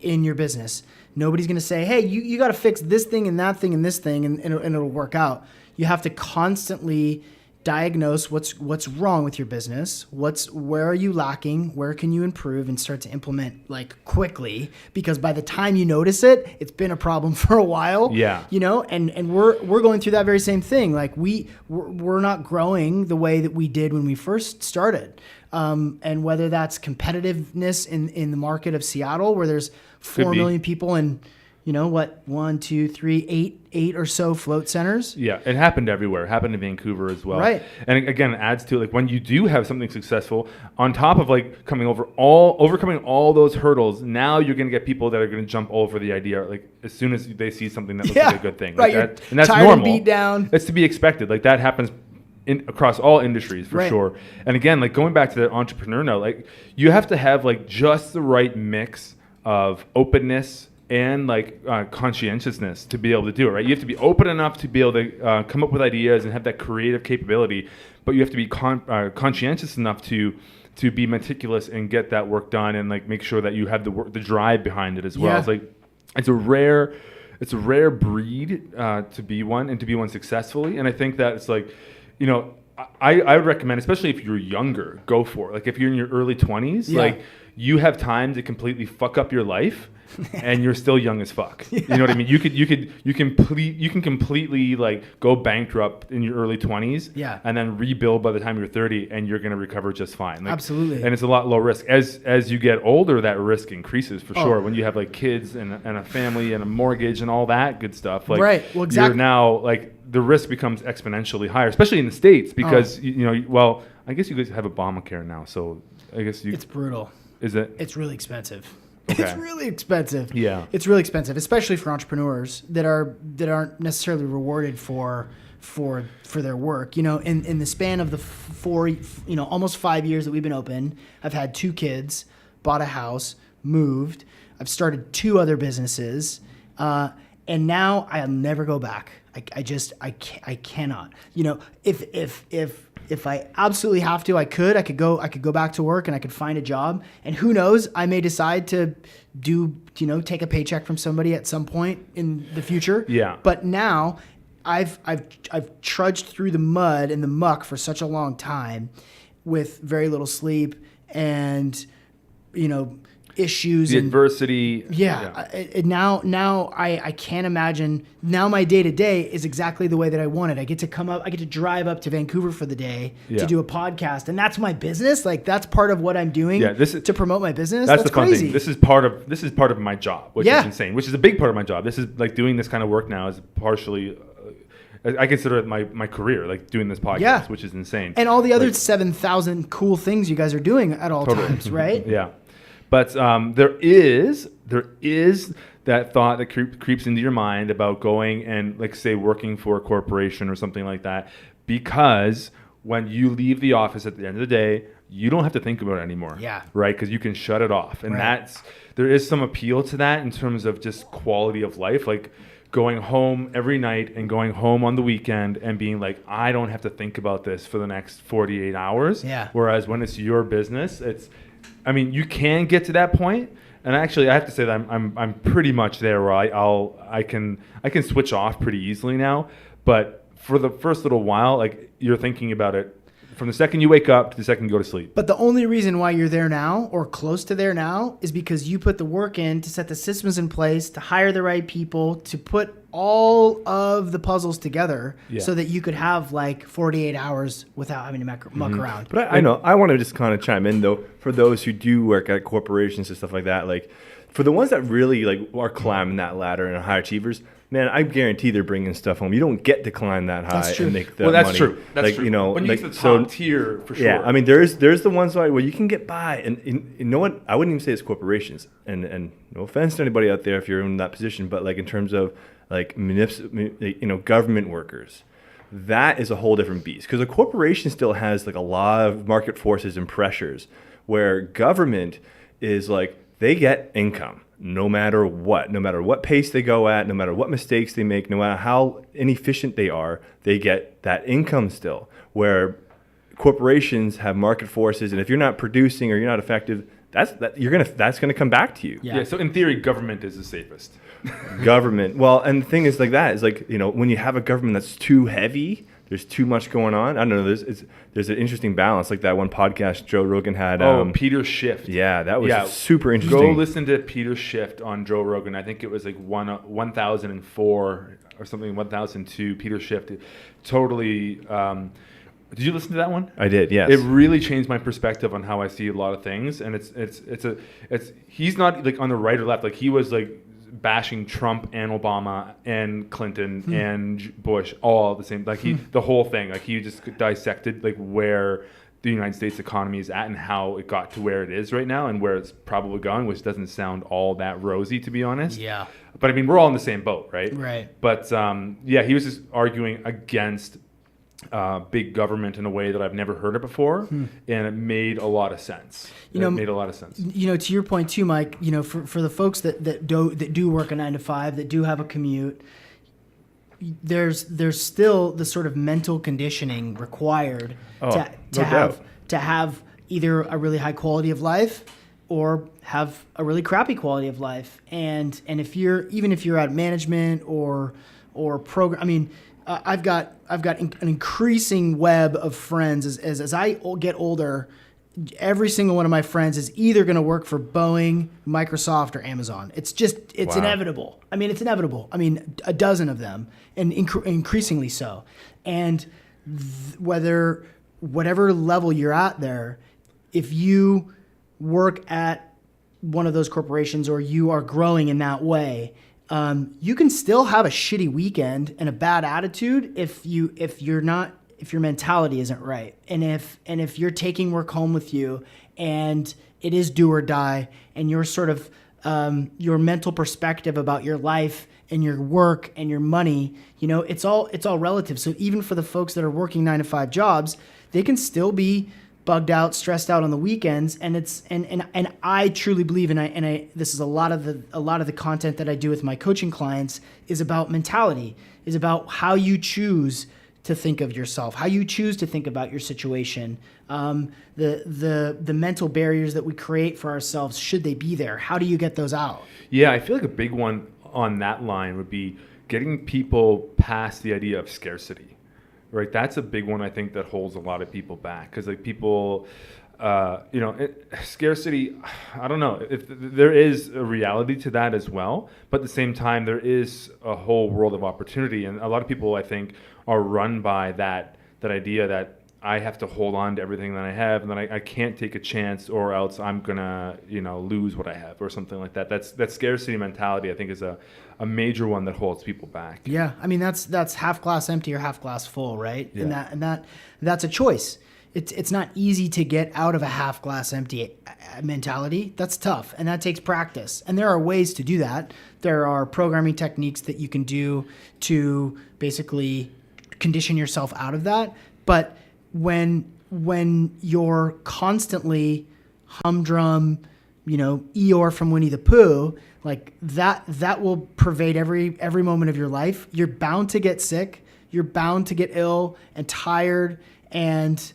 in your business. Nobody's going to say, hey, you got to fix this thing and that thing and this thing, and it'll work out. You have to constantly diagnose what's wrong with your business, where are you lacking, where can you improve, and start to implement like quickly, because by the time you notice it, it's been a problem for a while. Yeah. And we're going through that very same thing. Like we're not growing the way that we did when we first started. And whether that's competitiveness in the market of Seattle, where there's 4 million people and 1, 2, 3, 8 or so float centers. Yeah, it happened everywhere. It happened in Vancouver as well. Right. And again, it adds to like when you do have something successful, on top of like overcoming all those hurdles, now you're going to get people that are going to jump over the idea like as soon as they see something that looks like a good thing. Right. Like and that's tired normal. And beat down. It's to be expected. Like that happens across all industries for sure. And again, like going back to the entrepreneur note, like you have to have like just the right mix of openness and like conscientiousness to be able to do it, right? You have to be open enough to be able to come up with ideas and have that creative capability, but you have to be conscientious enough to be meticulous and get that work done and like make sure that you have the drive behind it as well. It's like it's a rare breed to be one and to be one successfully. And I think that it's like, I would recommend, especially if you're younger, go for it. Like if you're in your early 20s, like you have time to completely fuck up your life. And you're still young as fuck. You know what I mean? You can completely like go bankrupt in your early 20s, and then rebuild by the time you're 30, and you're gonna recover just fine. Like, absolutely. And it's a lot low risk. As you get older, that risk increases for sure. When you have like kids and a family and a mortgage and all that good stuff, like you're now like the risk becomes exponentially higher, especially in the States because well, I guess you guys have Obamacare now, so I guess it's brutal. Is it? It's really expensive. Okay. It's really expensive. Yeah, it's really expensive, especially for entrepreneurs that aren't necessarily rewarded for their work. In the span of the almost 5 years that we've been open, I've had 2 kids, bought a house, moved. I've started 2 other businesses, and now I'll never go back. I cannot. If I absolutely have to, I could go back to work and I could find a job, and who knows, I may decide to take a paycheck from somebody at some point in the future. Yeah. But now I've trudged through the mud and the muck for such a long time with very little sleep and issues, the adversity. Now I can't imagine. Now my day to day is exactly the way that I want it. I get to drive up to Vancouver for the day to do a podcast, and that's my business. Like that's part of what I'm doing to promote my business. That's the fun crazy thing. This is part of my job, which is insane. Which is a big part of my job. This is like doing this kind of work now is partially. I consider it my career, like doing this podcast, which is insane. And all the other 7,000 cool things you guys are doing at all times, right? Yeah. But there is that thought that creeps into your mind about going and, like, say, working for a corporation or something like that, because when you leave the office at the end of the day, you don't have to think about it anymore. Yeah. Right? Because you can shut it off. And there is some appeal to that in terms of just quality of life, like going home every night and going home on the weekend and being like, I don't have to think about this for the next 48 hours. Yeah. Whereas when it's your business, you can get to that point, and actually, I have to say that I'm pretty much there where I can switch off pretty easily now. But for the first little while, like you're thinking about it from the second you wake up to the second you go to sleep. But the only reason why you're there now or close to there now is because you put the work in to set the systems in place, to hire the right people, to put all of the puzzles together so that you could have like 48 hours without having to muck around. But I know, I want to just kind of chime in though, for those who do work at corporations and stuff like that, like for the ones that really like are climbing that ladder and are high achievers, man, I guarantee they're bringing stuff home. You don't get to climb that high and make that money. Well, that's true. That's like, true. You know, when you like, get to the top tier, for sure. Yeah, I mean, there's the ones where you can get by, and you know what? I wouldn't even say it's corporations, and no offense to anybody out there if you're in that position, but like in terms of like government workers, that is a whole different beast, because a corporation still has like a lot of market forces and pressures, where government is like they get income. No matter what pace they go at, no matter what mistakes they make, no matter how inefficient they are, they get that income still. Where corporations have market forces, and if you're not producing or you're not effective, that's gonna come back to you. Yeah. So in theory, government is the safest. Government. Well, and the thing is like that is like, when you have a government that's too heavy, there's too much going on. I don't know. There's an interesting balance, like that one podcast Joe Rogan had. Peter Schiff. Yeah, that was super interesting. Go listen to Peter Schiff on Joe Rogan. I think it was like 1004 or something, 1002. Peter Schiff. Totally. Did you listen to that one? I did. Yes. It really changed my perspective on how I see a lot of things, and it's he's not like on the right or left. Like he was like bashing Trump and Obama and Clinton and Bush all at the same, like the whole thing, like he just dissected like where the United States economy is at and how it got to where it is right now and where it's probably going, which doesn't sound all that rosy, to be honest. Yeah. But I mean, we're all in the same boat, right? Right. But he was just arguing against big government in a way that I've never heard it before, and it made a lot of sense. It made a lot of sense. To your point too, Mike. For the folks that do work a 9 to 5, that do have a commute, there's still the sort of mental conditioning required to have either a really high quality of life or have a really crappy quality of life. And if you're at management or program, I mean. I've got an increasing web of friends as I get older. Every single one of my friends is either going to work for Boeing, Microsoft, or Amazon. It's inevitable. I mean, it's inevitable. I mean, a dozen of them, and increasingly so. And whatever level you're at there, if you work at one of those corporations or you are growing in that way, you can still have a shitty weekend and a bad attitude if your mentality isn't right, and if you're taking work home with you and it is do or die, and your sort of your mental perspective about your life and your work and your money, it's all relative. So even for the folks that are working 9 to 5 jobs, they can still be bugged out, stressed out on the weekends, and I truly believe, and I this is a lot of the content that I do with my coaching clients is about mentality, is about how you choose to think of yourself, how you choose to think about your situation, the mental barriers that we create for ourselves, should they be there? How do you get those out? Yeah, I feel like a big one on that line would be getting people past the idea of scarcity. Right, that's a big one, I think, that holds a lot of people back, because like people, scarcity. I don't know if there is a reality to that as well, but at the same time, there is a whole world of opportunity, and a lot of people, I think, are run by that idea that I have to hold on to everything that I have, and then I can't take a chance, or else I'm gonna lose what I have, or something like that. That scarcity mentality, I think, is a major one that holds people back. Yeah, I mean that's half glass empty or half glass full, right? Yeah. And that's a choice. It's not easy to get out of a half glass empty mentality. That's tough, and that takes practice. And there are ways to do that. There are programming techniques that you can do to basically condition yourself out of that. But when you're constantly humdrum, Eeyore from Winnie the Pooh, like that will pervade every moment of your life. You're bound to get sick. You're bound to get ill and tired, and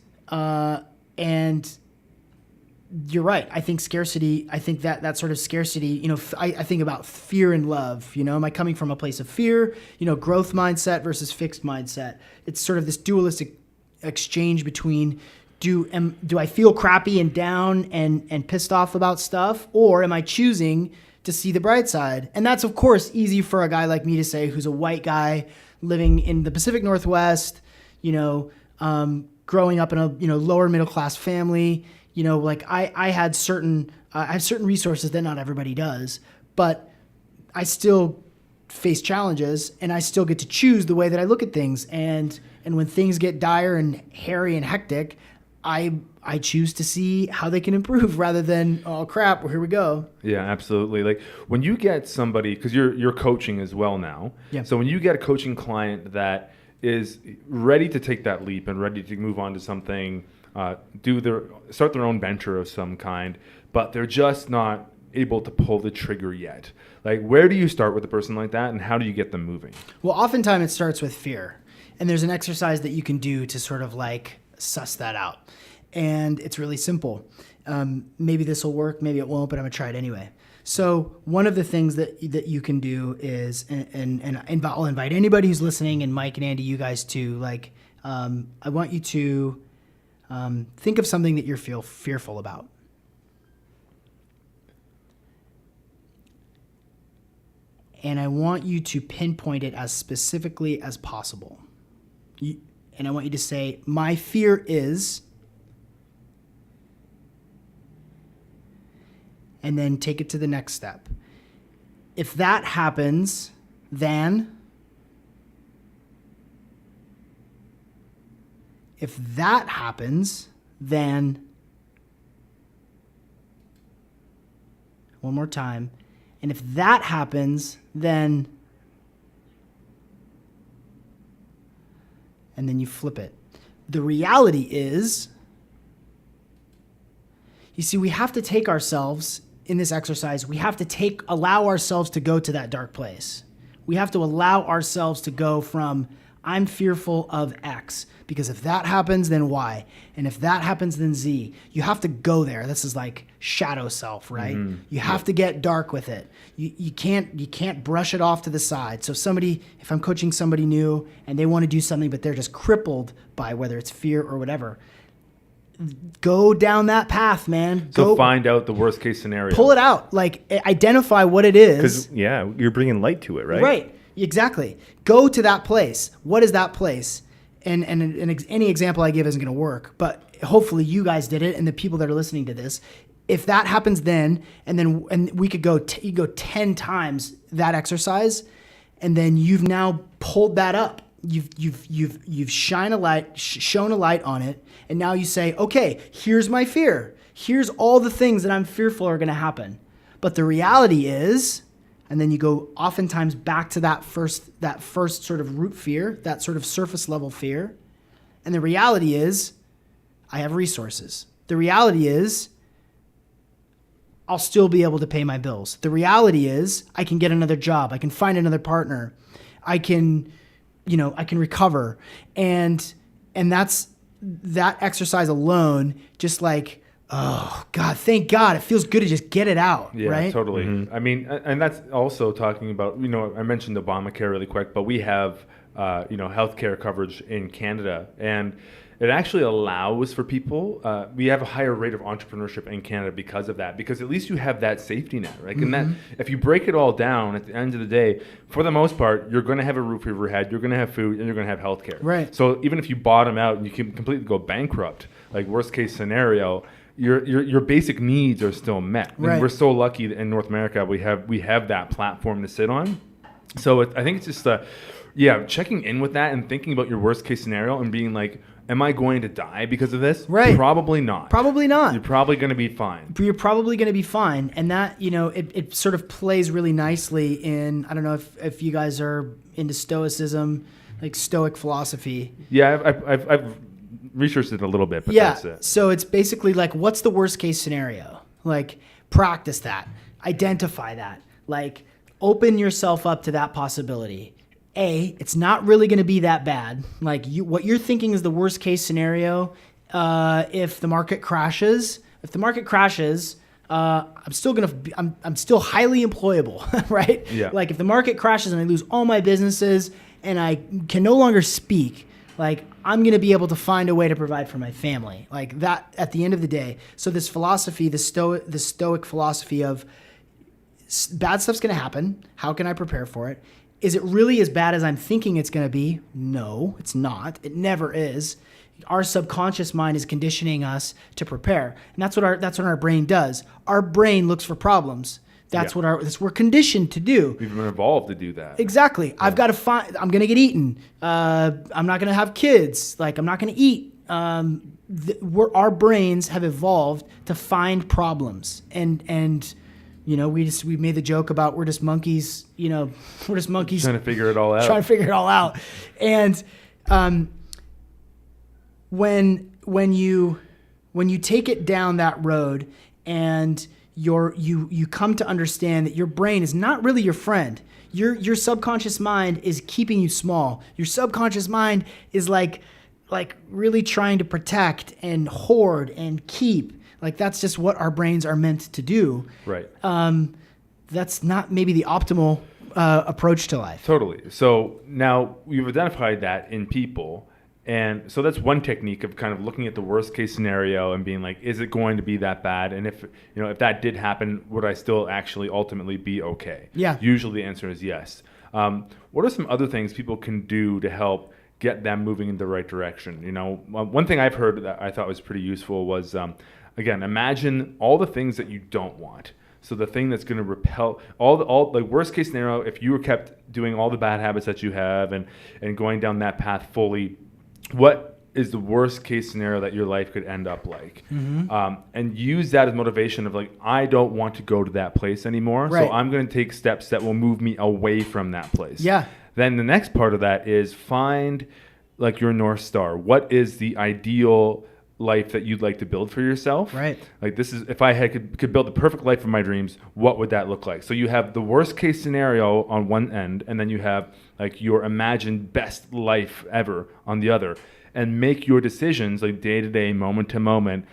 you're right. I think scarcity. I think that sort of scarcity. I think about fear and love. Am I coming from a place of fear? Growth mindset versus fixed mindset. It's sort of this dualistic exchange between do I feel crappy and down and pissed off about stuff, or am I choosing to see the bright side? And that's, of course, easy for a guy like me to say, who's a white guy living in the Pacific Northwest, growing up in a lower middle class family. Like I have certain resources that not everybody does, but I still face challenges, and I still get to choose the way that I look at things. And when things get dire and hairy and hectic, I choose to see how they can improve rather than, oh crap, well, here we go. Yeah, absolutely. Like when you get somebody, because you're coaching as well now. Yeah. So when you get a coaching client that is ready to take that leap and ready to move on to something, start their own venture of some kind, but they're just not able to pull the trigger yet. Like, where do you start with a person like that, and how do you get them moving? Well, oftentimes it starts with fear, and there's an exercise that you can do to sort of like suss that out. And it's really simple. Maybe this will work, maybe it won't, but I'm gonna try it anyway. So one of the things that you can do is, and I'll invite anybody who's listening, and Mike and Andy, you guys too, like, I want you to think of something that you feel fearful about. And I want you to pinpoint it as specifically as possible. And I want you to say, my fear is, and then take it to the next step. If that happens, then, if that happens, then, one more time, and if that happens, then, and then you flip it. The reality is, you see, we have to take ourselves in this exercise, we have to allow ourselves to go to that dark place. We have to allow ourselves to go from, I'm fearful of X, because if that happens, then Y. And if that happens, then Z. You have to go there. This is like shadow self, right? Mm-hmm. You have to get dark with it. You can't brush it off to the side. So if I'm coaching somebody new and they want to do something, but they're just crippled by whether it's fear or whatever, go down that path, man. So find out the worst case scenario. Pull it out. Like, identify what it is. Because, you're bringing light to it, right? Right. Exactly. Go to that place. What is that place? And any example I give isn't going to work, but hopefully you guys did it, and the people that are listening to this. If that happens then we could go, you go 10 times that exercise, and then you've now pulled that up. You've shown a light on it, and now you say, okay, here's my fear. Here's all the things that I'm fearful are going to happen. But the reality is, and then you go oftentimes back to that first sort of root fear, that sort of surface level fear. And the reality is, I have resources. The reality is, I'll still be able to pay my bills. The reality is, I can get another job. I can find another partner. I can recover. And that's that exercise alone, just like, oh God, thank God. It feels good to just get it out. Yeah, right? Totally. Mm-hmm. I mean, and that's also talking about, I mentioned Obamacare really quick, but we have, healthcare coverage in Canada, and it actually allows for people, we have a higher rate of entrepreneurship in Canada because of that, because at least you have that safety net, right? Mm-hmm. And that, if you break it all down at the end of the day, for the most part, you're going to have a roof over your head, you're going to have food, and you're going to have healthcare. Right. So even if you bottom out and you can completely go bankrupt, like worst case scenario, your basic needs are still met. Right. And we're so lucky that in North America we have that platform to sit on. So I think it's just checking in with that and thinking about your worst case scenario and being like, am I going to die because of this? Right. Probably not. Probably not. You're probably going to be fine. You're probably going to be fine. And that, it sort of plays really nicely in, I don't know if you guys are into Stoicism, like Stoic philosophy. Yeah, I've researched it a little bit, but that's it. So it's basically like, what's the worst case scenario? Like, practice that. Identify that. Like, open yourself up to that possibility. It's not really going to be that bad. Like, what you're thinking is the worst case scenario. If the market crashes, I'm still highly employable, right? Yeah. Like, if the market crashes and I lose all my businesses and I can no longer speak, like, I'm going to be able to find a way to provide for my family. Like that at the end of the day. So this philosophy, the Stoic philosophy of bad stuff's going to happen. How can I prepare for it? Is it really as bad as I'm thinking it's going to be? No, it's not. It never is. Our subconscious mind is conditioning us to prepare. And that's what our brain does. Our brain looks for problems. That's what we're conditioned to do. We've been evolved to do that. Exactly. Yeah. I'm going to get eaten. I'm not going to have kids. Like, I'm not going to eat. Our brains have evolved to find problems. And we made the joke about we're just monkeys, trying to figure it all out. And when you take it down that road and you come to understand that your brain is not really your friend. Your subconscious mind is keeping you small. Your subconscious mind is like really trying to protect and hoard and keep. Like that's just what our brains are meant to do. Right. That's not maybe the optimal approach to life. Totally. So now we've identified that in people. And so that's one technique of kind of looking at the worst case scenario and being like, is it going to be that bad? And if that did happen, would I still actually ultimately be okay? Yeah. Usually the answer is yes. What are some other things people can do to help get them moving in the right direction? One thing I've heard that I thought was pretty useful was, again, imagine all the things that you don't want. So the thing that's going to repel all the worst case scenario, if you were kept doing all the bad habits that you have and going down that path fully, what is the worst case scenario that your life could end up like? Mm-hmm. And use that as motivation of like, I don't want to go to that place anymore. Right. So I'm going to take steps that will move me away from that place. Yeah. Then the next part of that is find like your North Star. What is the ideal life that you'd like to build for yourself? Right. Like this is, if I could build the perfect life of my dreams, what would that look like? So you have the worst case scenario on one end, and then you have like your imagined best life ever on the other, and make your decisions like day to day, moment to moment,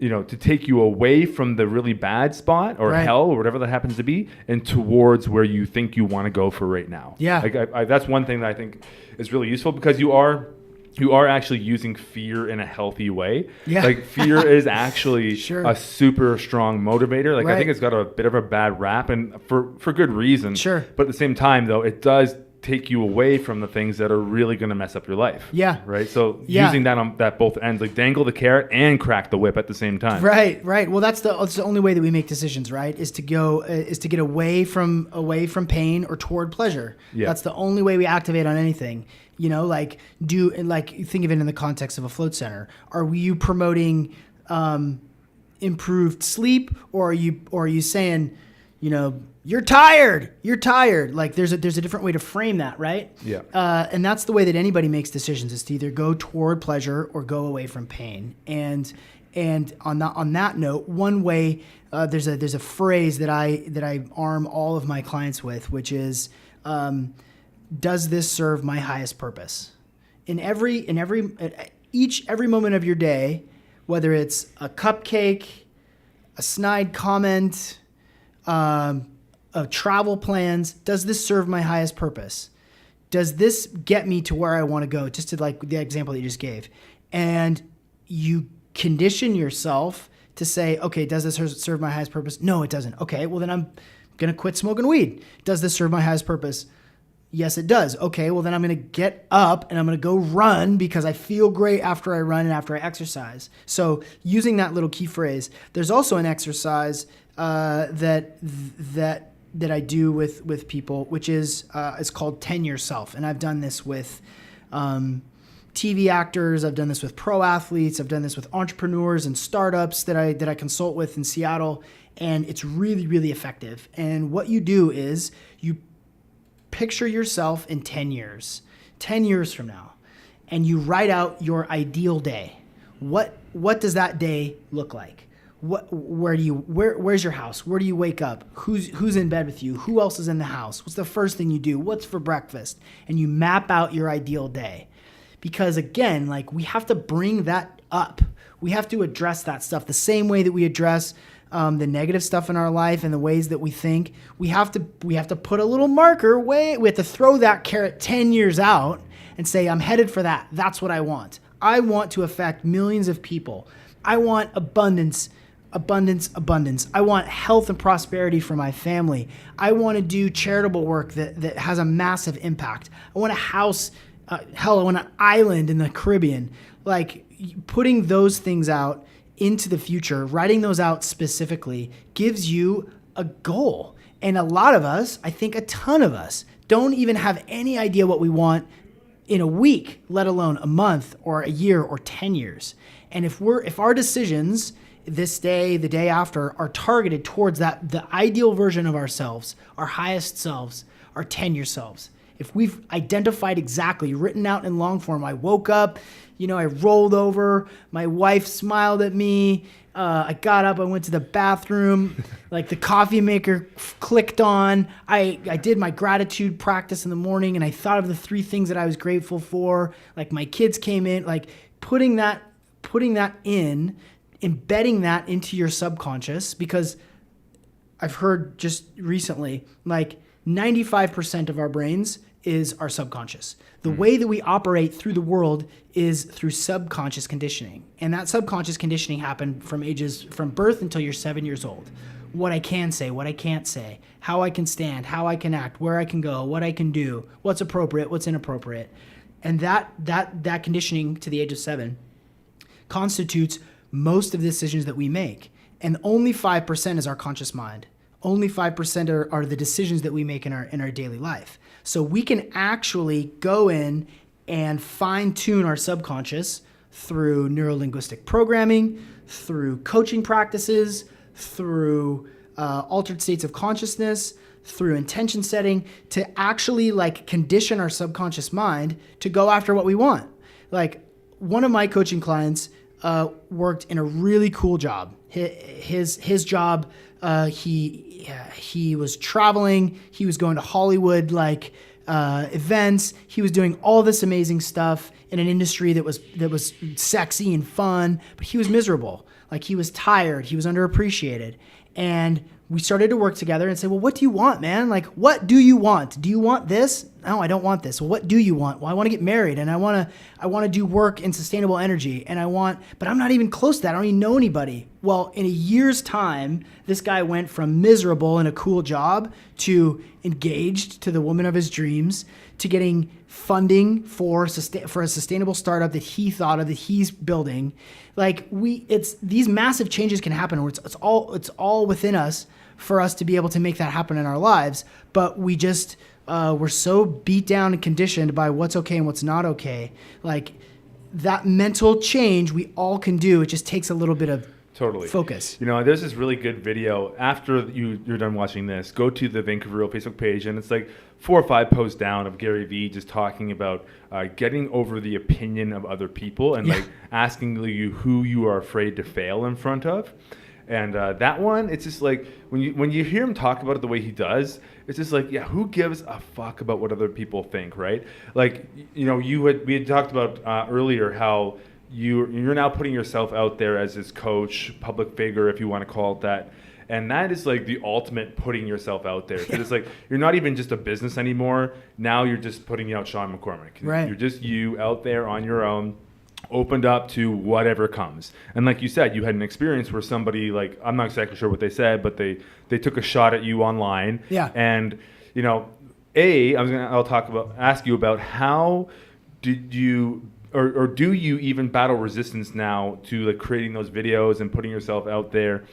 to take you away from the really bad spot or hell or whatever that happens to be, and towards where you think you want to go for right now. Yeah. Like that's one thing that I think is really useful, because you are actually using fear in a healthy way. Yeah. Like fear is actually Sure. a super strong motivator. Like I think it's got a bit of a bad rap, and for good reason. Sure. But at the same time though, it does take you away from the things that are really going to mess up your life. Yeah. Right. So using that on that both ends, like dangle the carrot and crack the whip at the same time. Right. Well, that's the only way that we make decisions, right? Is to get away from pain or toward pleasure. Yeah. That's the only way we activate on anything. Think of it in the context of a float center. Are you promoting improved sleep, or are you saying, you're tired. Like there's a different way to frame that, right? Yeah. And that's the way that anybody makes decisions, is to either go toward pleasure or go away from pain. And on that note, one way there's a phrase that I arm all of my clients with, which is, does this serve my highest purpose? In every moment of your day, whether it's a cupcake, a snide comment, travel plans, does this serve my highest purpose? Does this get me to where I want to go? Just to like the example that you just gave. And you condition yourself to say, okay, does this serve my highest purpose? No, it doesn't. Okay, well then I'm going to quit smoking weed. Does this serve my highest purpose? Yes, it does. Okay, well then I'm going to get up and I'm going to go run because I feel great after I run and after I exercise. So using that little key phrase. There's also an exercise that I do with people, which is it's called 10 Yourself. And I've done this with TV actors. I've done this with pro athletes. I've done this with entrepreneurs and startups that I consult with in Seattle. And it's really, really effective. And what you do is you picture yourself in 10 years from now, and you write out your ideal day. What does that day look like? Where's your house? Where do you wake up? Who's in bed with you? Who else is in the house? What's the first thing you do? What's for breakfast? And you map out your ideal day. Because again, like we have to bring that up. We have to address that stuff the same way that we address the negative stuff in our life and the ways that we think. We have to put a little marker we have to throw that carrot 10 years out and say, I'm headed for that. That's what I want. I want to affect millions of people. I want abundance. I want health and prosperity for my family. I want to do charitable work that has a massive impact. I want a house, I want an island in the Caribbean. Like, putting those things out into the future, writing those out specifically, gives you a goal. And a lot of us, I think a ton of us, don't even have any idea what we want in a week, let alone a month or a year or 10 years. And if our decisions this day, the day after, are targeted towards the ideal version of ourselves, our highest selves, our 10-year selves, if we've identified exactly, written out in long form, I woke up, I rolled over, my wife smiled at me, I got up, I went to the bathroom, like the coffee maker clicked on, I did my gratitude practice in the morning, and I thought of the 3 things that I was grateful for, like my kids came in, like putting that in, embedding that into your subconscious, because I've heard just recently, like 95% of our brains is our subconscious. The way that we operate through the world is through subconscious conditioning. And that subconscious conditioning happened from birth until you're 7 years old. What I can say, what I can't say, how I can stand, how I can act, where I can go, what I can do, what's appropriate, what's inappropriate. And that conditioning to the age of 7 constitutes most of the decisions that we make. And only 5% is our conscious mind. Only 5% are the decisions that we make in our daily life. So we can actually go in and fine-tune our subconscious through neuro-linguistic programming, through coaching practices, through altered states of consciousness, through intention setting, to actually like condition our subconscious mind to go after what we want. Like, one of my coaching clients worked in a really cool job. His job, he was traveling. He was going to Hollywood events. He was doing all this amazing stuff in an industry that was sexy and fun, but he was miserable. Like, he was tired. He was underappreciated. And we started to work together and say, well, what do you want, man? Like, what do you want? Do you want this? No, I don't want this. Well, what do you want? Well, I want to get married, and I want to do work in sustainable energy, but I'm not even close to that. I don't even know anybody. Well, in a year's time, this guy went from miserable in a cool job to engaged to the woman of his dreams, to getting funding for a sustainable startup that he thought of, that he's building. Like, these massive changes can happen, where it's all within us for us to be able to make that happen in our lives. But we just we're so beat down and conditioned by what's okay and what's not okay. Like, that mental change we all can do. It just takes a little bit of focus. There's this really good video. After you're done watching this, go to the Vancouver Real Facebook page, and it's like 4 or 5 posts down of Gary Vee just talking about getting over the opinion of other people, and like asking you who you are afraid to fail in front of. And that one, it's just like, when you hear him talk about it the way he does, it's just like, who gives a fuck about what other people think, right? Like, we had talked about earlier how you're now putting yourself out there as this coach, public figure, if you want to call it that. And that is like the ultimate putting yourself out there. Because it's like, you're not even just a business anymore. Now you're just putting out Sean McCormick. Right. You're just you out there on your own, opened up to whatever comes. And like you said, you had an experience where somebody, like, I'm not exactly sure what they said, but they took a shot at you online. Yeah. And, ask you about how did you, or do you even battle resistance now to like creating those videos and putting yourself out there?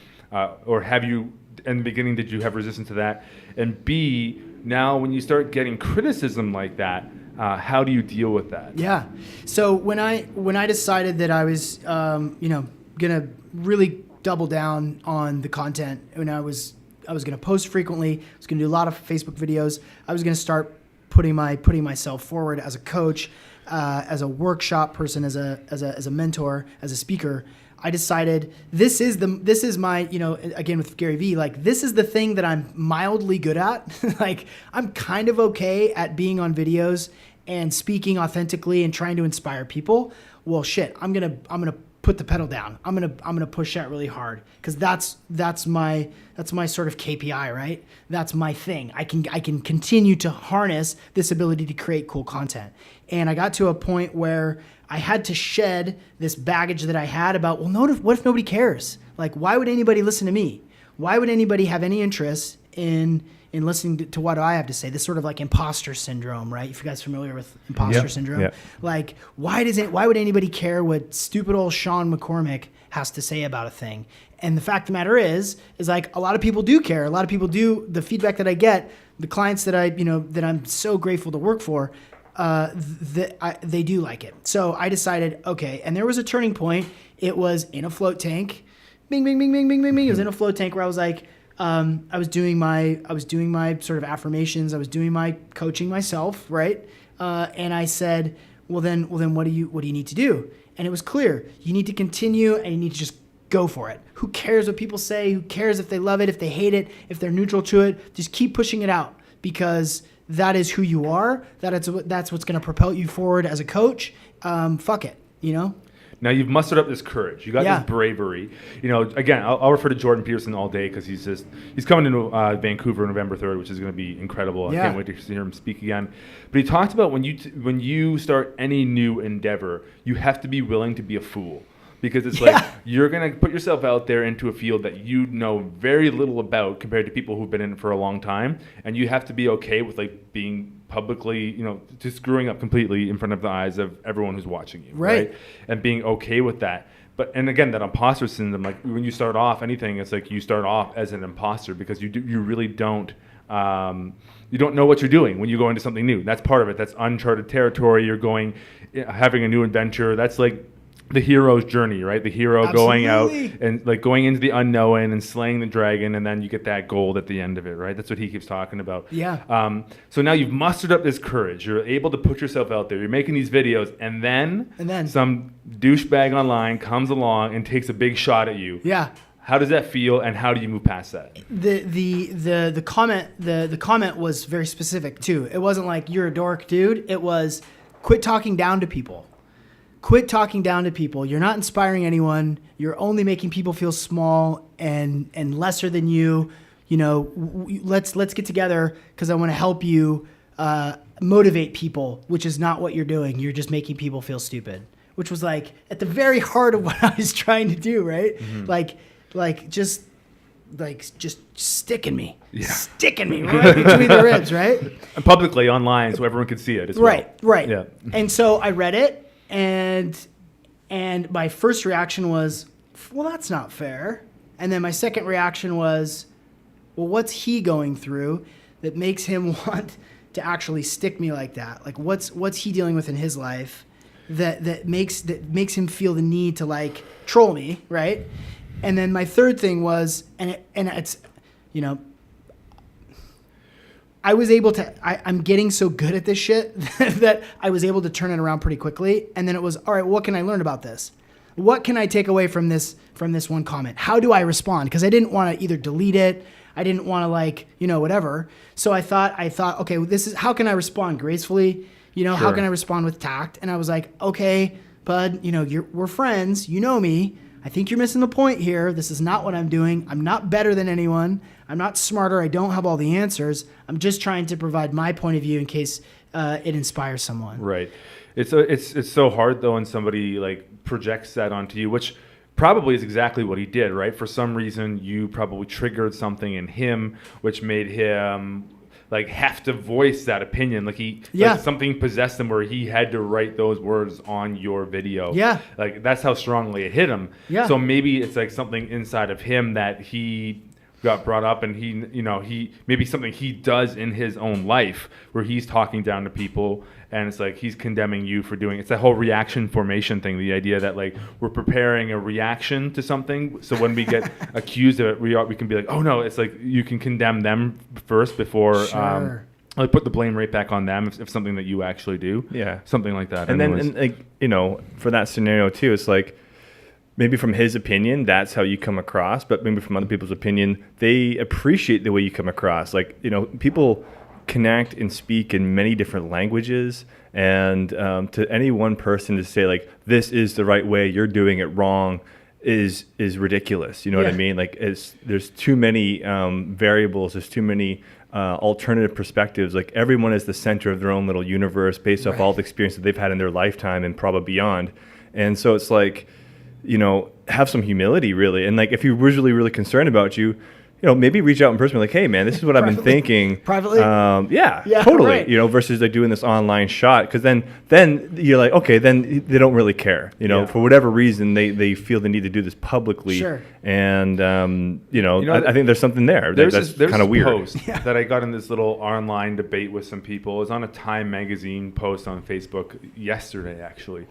Or have you, in the beginning, did you have resistance to that? And B, now when you start getting criticism like that, how do you deal with that? Yeah. So when I decided that I was, gonna really double down on the content, when I was gonna post frequently, I was gonna do a lot of Facebook videos. I was gonna start putting myself forward as a coach, as a workshop person, as a mentor, as a speaker. I decided this is my, again with Gary Vee, like, this is the thing that I'm mildly good at. Like, I'm kind of okay at being on videos and speaking authentically and trying to inspire people. Well, shit, I'm gonna put the pedal down. I'm gonna push that really hard because that's my sort of KPI, right? That's my thing. I can continue to harness this ability to create cool content. And I got to a point where I had to shed this baggage that I had about, well, what if nobody cares? Like, why would anybody listen to me? Why would anybody have any interest in listening to what I have to say? This sort of like imposter syndrome, right? If you guys are familiar with imposter syndrome, like why would anybody care what stupid old Sean McCormick has to say about a thing? And the fact of the matter is like a lot of people do care. A lot of people do. The feedback that I get, the clients that that I'm so grateful to work for, they do like it. So I decided, okay, and there was a turning point. It was in a float tank. Bing, bing, bing, bing, bing, bing, bing. It was in a float tank where I was like, I was doing my sort of affirmations. I was doing my coaching myself, right? And I said, well then, what do you need to do? And it was clear. You need to continue, and you need to just go for it. Who cares what people say? Who cares if they love it, if they hate it, if they're neutral to it? Just keep pushing it out, because that is who you are. That's what's going to propel you forward as a coach. Fuck it, Now you've mustered up this courage. You got this bravery. Again, I'll refer to Jordan Peterson all day because he's coming to Vancouver November 3rd, which is going to be incredible. I can't wait to hear him speak again. But he talked about when you start any new endeavor, you have to be willing to be a fool. Because it's like you're going to put yourself out there into a field that you know very little about compared to people who've been in it for a long time. And you have to be okay with like being publicly, just screwing up completely in front of the eyes of everyone who's watching you. Right. And being okay with that. And again, that imposter syndrome, like when you start off anything, it's like you start off as an imposter because you really don't. You don't know what you're doing when you go into something new. That's part of it. That's uncharted territory. You're having a new adventure. That's like the hero's journey, right? The hero going out and like going into the unknown and slaying the dragon, and then you get that gold at the end of it, right? That's what he keeps talking about. Yeah. So now you've mustered up this courage. You're able to put yourself out there. You're making these videos, and then some douchebag online comes along and takes a big shot at you. Yeah. How does that feel, and how do you move past that? The comment was very specific too. It wasn't like you're a dork, dude. It was quit talking down to people. Quit talking down to people. You're not inspiring anyone. You're only making people feel small and lesser than you. Let's get together because I want to help you motivate people, which is not what you're doing. You're just making people feel stupid, which was like at the very heart of what I was trying to do, right? Mm-hmm. Just sticking me right between the ribs, right? And publicly online so everyone could see it as well. Right. Yeah. And so I read it. And my first reaction was, well, that's not fair. And then my second reaction was, well, what's he going through that makes him want to actually stick me like that? Like, what's he dealing with in his life that makes him feel the need to like troll me, right? And then my third thing was, and it's, I was able to, I'm getting so good at this shit that I was able to turn it around pretty quickly. And then it was, all right, what can I learn about this? What can I take away from this one comment? How do I respond? Because I didn't want to either delete it. I didn't want to whatever. So I thought, okay, how can I respond gracefully? Sure. How can I respond with tact? And I was like, okay, bud, we're friends. You know me. I think you're missing the point here. This is not what I'm doing. I'm not better than anyone. I'm not smarter. I don't have all the answers. I'm just trying to provide my point of view in case it inspires someone. Right. It's so hard though when somebody like projects that onto you, which probably is exactly what he did, right? For some reason, you probably triggered something in him, which made him like have to voice that opinion. Like like something possessed him where he had to write those words on your video. Yeah. Like that's how strongly it hit him. Yeah. So maybe it's like something inside of him that he got brought up, and he maybe something he does in his own life where he's talking down to people, and it's like he's condemning you for doing it. It's that whole reaction formation thing, the idea that like we're preparing a reaction to something, so when we get accused of it, we can be like, oh no, it's like you can condemn them first before like put the blame right back on them if something that you actually do. Yeah, something like that. And anyways. then for that scenario too, it's like maybe from his opinion, that's how you come across, but maybe from other people's opinion, they appreciate the way you come across. Like, people connect and speak in many different languages. And to any one person to say like, this is the right way, you're doing it wrong, is ridiculous. You know what I mean? Like, there's too many variables. There's too many alternative perspectives. Like, everyone is the center of their own little universe based off all the experience that they've had in their lifetime and probably beyond. And so it's like, you know, have some humility, really. And like, if he was really, really concerned about you, you know, maybe reach out in person, like, hey, man, this is what I've been thinking. Privately? Yeah, totally. Right. You know, versus like doing this online shot. Because then you're like, okay, then they don't really care. You know, for whatever reason, they feel the need to do this publicly. Sure. And, you know I think there's something there. That's kind of weird. Post that I got in this little online debate with some people. It was on a Time magazine post on Facebook yesterday, actually.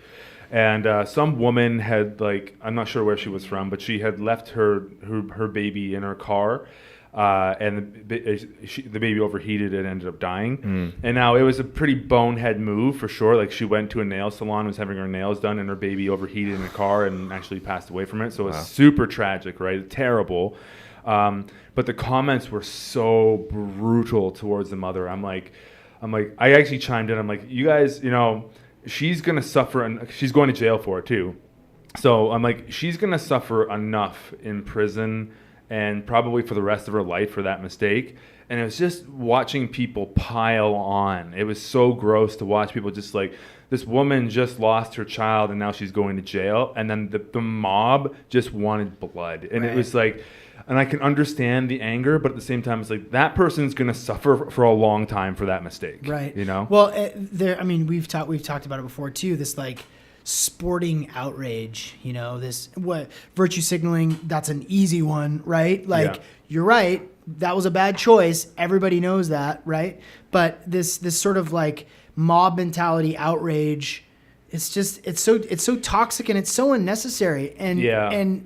And some woman had, like, I'm not sure where she was from, but she had left her baby in her car, and the baby overheated and ended up dying. And now it was a pretty bonehead move for sure. Like, she went to a nail salon, was having her nails done, and her baby overheated in the car and actually passed away from it. So it's super tragic, right? Terrible. But the comments were so brutal towards the mother. I'm like, I actually chimed in. I'm like, you guys, you know, she's going to suffer, and she's going to jail for it too. So I'm like, she's going to suffer enough in prison and probably for the rest of her life for that mistake. And it was just watching people pile on. It was so gross to watch people just like, this woman just lost her child and now she's going to jail. And then the mob just wanted blood. And it was like, and I can understand the anger, but at the same time, it's like that person's going to suffer for a long time for that mistake. Right. You know? Well, I mean, we've talked about it before too. This like sporting outrage, you know, this virtue signaling. That's an easy one, right? Like, you're right. That was a bad choice. Everybody knows that, right? But this sort of like mob mentality outrage. It's so toxic and it's so unnecessary and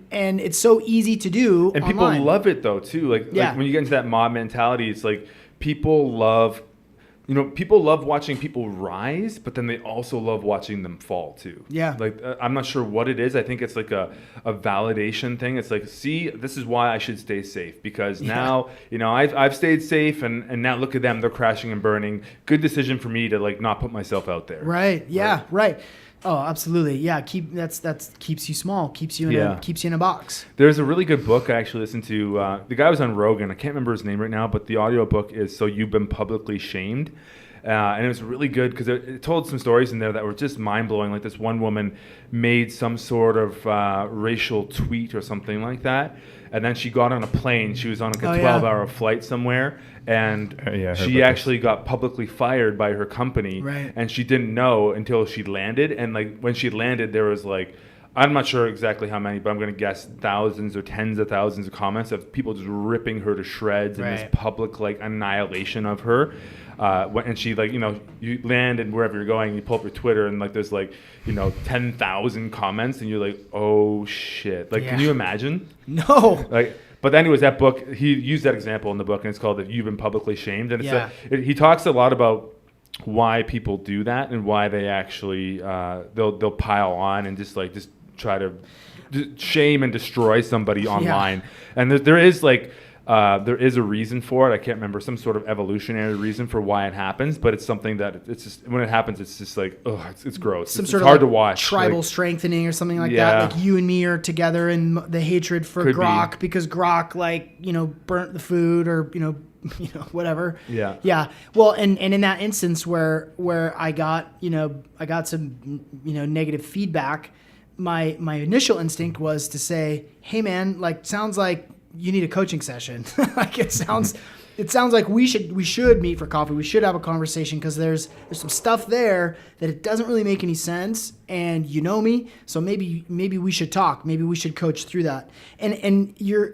it's so easy to do. And online. People love it though too. Like when you get into that mob mentality, it's like people love watching people rise, but then they also love watching them fall too. Yeah. Like I'm not sure what it is. I think it's like a validation thing. It's like, see, this is why I should stay safe because now, you know, I've stayed safe and now look at them, they're crashing and burning. Good decision for me to like not put myself out there. Right. Yeah. Right. Oh, absolutely. Yeah. That keeps you small, keeps you in a box. There's a really good book I actually listened to. The guy was on Rogan. I can't remember his name right now, but the audio book is So You've Been Publicly Shamed. And it was really good because it told some stories in there that were just mind-blowing. Like this one woman made some sort of racial tweet or something like that. And then she got on a plane. She was on like a 12-hour flight somewhere. And she actually got publicly fired by her company. Right. And she didn't know until she landed. And like when she landed, there was like, I'm not sure exactly how many, but I'm going to guess thousands or tens of thousands of comments of people just ripping her to shreds and this public like annihilation of her. And she like, you know, you land and wherever you're going, you pull up your Twitter and like there's like, you know, 10,000 comments and you're like, oh shit. Like, can you imagine? No. Like, but anyways, that book, he used that example in the book and it's called You've Been Publicly Shamed. And he talks a lot about why people do that and why they actually, they'll pile on and just try to shame and destroy somebody online. And there is like, there is a reason for it. I can't remember, some sort of evolutionary reason for why it happens, but it's something that it's just when it happens, it's just like, oh, it's gross. It's hard to watch. Tribal strengthening or something like that. Like you and me are together in the hatred for Grok because Grok like, you know, burnt the food or, you know, whatever. Yeah. Yeah. Well, and in that instance where I got some, you know, negative feedback, my initial instinct was to say, hey man, like sounds like you need a coaching session. Like it sounds like we should meet for coffee. We should have a conversation because there's some stuff there that it doesn't really make any sense. And you know me, so maybe we should talk. Maybe we should coach through that. And you're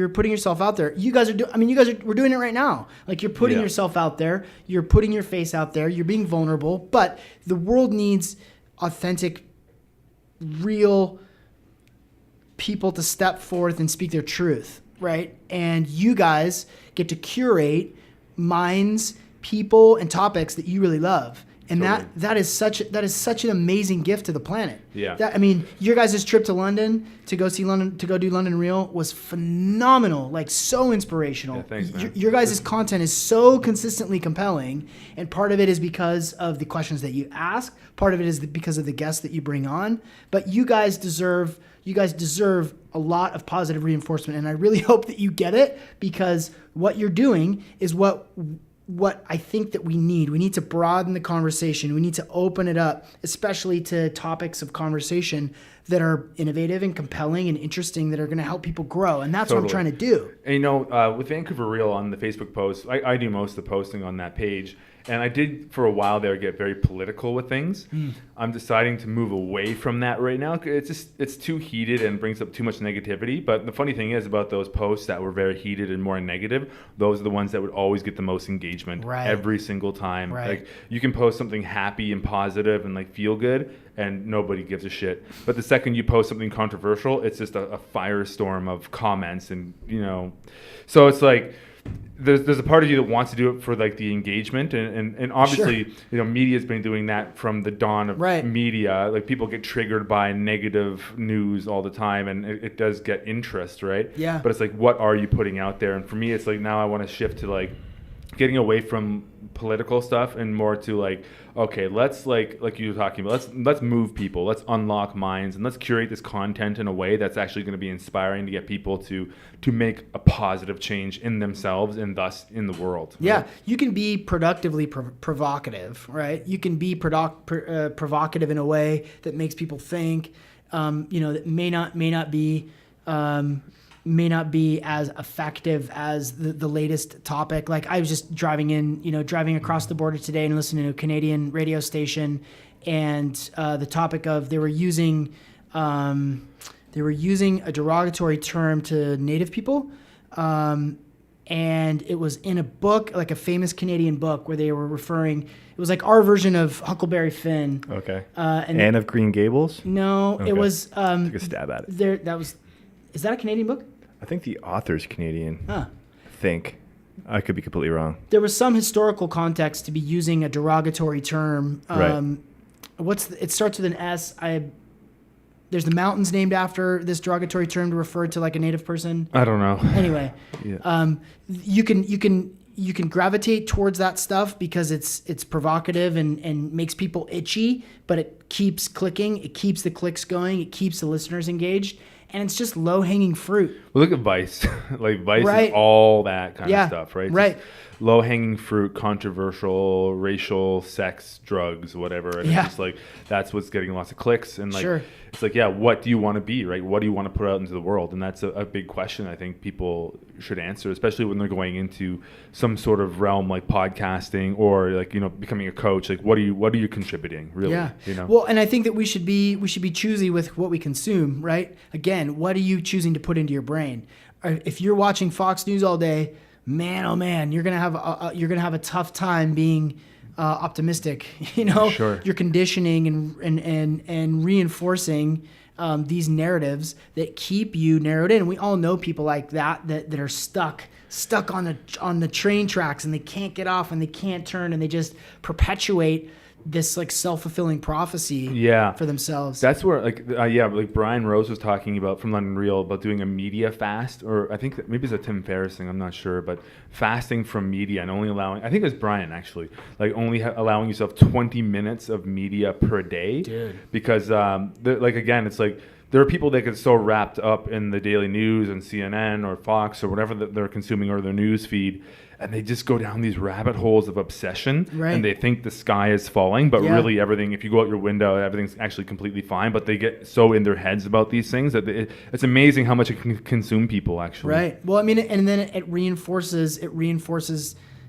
putting yourself out there. We're doing it right now. Like you're putting yourself out there. You're putting your face out there. You're being vulnerable. But the world needs authentic, real people to step forth and speak their truth, right? And you guys get to curate minds, people, and topics that you really love. And Totally. that is such an amazing gift to the planet. Yeah. I mean, your guys' trip to London to go do London Real was phenomenal, like so inspirational. Yeah, thanks, man. Your guys' content is so consistently compelling, and part of it is because of the questions that you ask. Part of it is because of the guests that you bring on. But you guys deserve a lot of positive reinforcement, and I really hope that you get it, because what you're doing is what I think that we need. We need to broaden the conversation. We need to open it up, especially to topics of conversation that are innovative and compelling and interesting, that are going to help people grow. And that's what I'm trying to do. And with Vancouver Real on the Facebook post, I do most of the posting on that page. And I did for a while there get very political with things. I'm deciding to move away from that right now. It's too heated and brings up too much negativity. But the funny thing is about those posts that were very heated and more negative, those are the ones that would always get the most engagement every single time. Right. Like you can post something happy and positive and like feel good, and nobody gives a shit. But the second you post something controversial, it's just a firestorm of comments, and so it's like there's a part of you that wants to do it for like the engagement, and obviously media's been doing that from the dawn of media. Like people get triggered by negative news all the time, and it does get interest, right? Yeah. But it's like, what are you putting out there? And for me, it's like now I want to shift to like getting away from political stuff and more to like, okay, let's like you were talking about, let's move people, let's unlock minds, and let's curate this content in a way that's actually going to be inspiring to get people to make a positive change in themselves and thus in the world. Right? Yeah, you can be productively provocative, right? You can be provocative in a way that makes people think, that may not be as effective as the latest topic. Like I was just driving across the border today and listening to a Canadian radio station, and the topic of they were using a derogatory term to Native people, and it was in a book, like a famous Canadian book, where they were referring. It was like our version of Huckleberry Finn. Okay. And Anne of Green Gables? No, Okay. it was. Took a stab at it. Is that a Canadian book? I think the author's Canadian. Huh. I think. I could be completely wrong. There was some historical context to be using a derogatory term. Right. It starts with an S. There's the mountains named after this derogatory term to refer to like a native person. I don't know. Anyway, Yeah. you can gravitate towards that stuff because it's provocative and makes people itchy, but it keeps clicking. It keeps the clicks going. It keeps the listeners engaged. And it's just low-hanging fruit. Well, look at Vice. Like Vice is all that kind of stuff, right? Right. Low-hanging fruit, controversial, racial, sex, drugs, whatever. And it's just like that's what's getting lots of clicks. And like it's like, what do you want to be, right? What do you want to put out into the world? And that's a big question I think people should answer, especially when they're going into some sort of realm like podcasting or like, becoming a coach. Like what are you contributing, really? Yeah. Well, and I think that we should be choosy with what we consume, right? Again, what are you choosing to put into your brain? If you're watching Fox News all day, man, oh man, you're gonna have a tough time being optimistic. Sure. You're conditioning and reinforcing these narratives that keep you narrowed in. We all know people like that are stuck on the train tracks, and they can't get off and they can't turn, and they just perpetuate this like self-fulfilling prophecy for themselves. That's where like Brian Rose was talking about from London Real about doing a media fast, or I think that maybe it's a Tim Ferriss thing, I'm not sure, but fasting from media and only allowing, I think it was Brian actually, like only allowing yourself 20 minutes of media per day. Dude. Because like again, it's like there are people that get so wrapped up in the daily news and CNN or Fox or whatever that they're consuming, or their news feed, and they just go down these rabbit holes of obsession, and they think the sky is falling, but really everything, if you go out your window, everything's actually completely fine, but they get so in their heads about these things that it's amazing how much it can consume people, actually. Right. Well, I mean, and then it reinforces the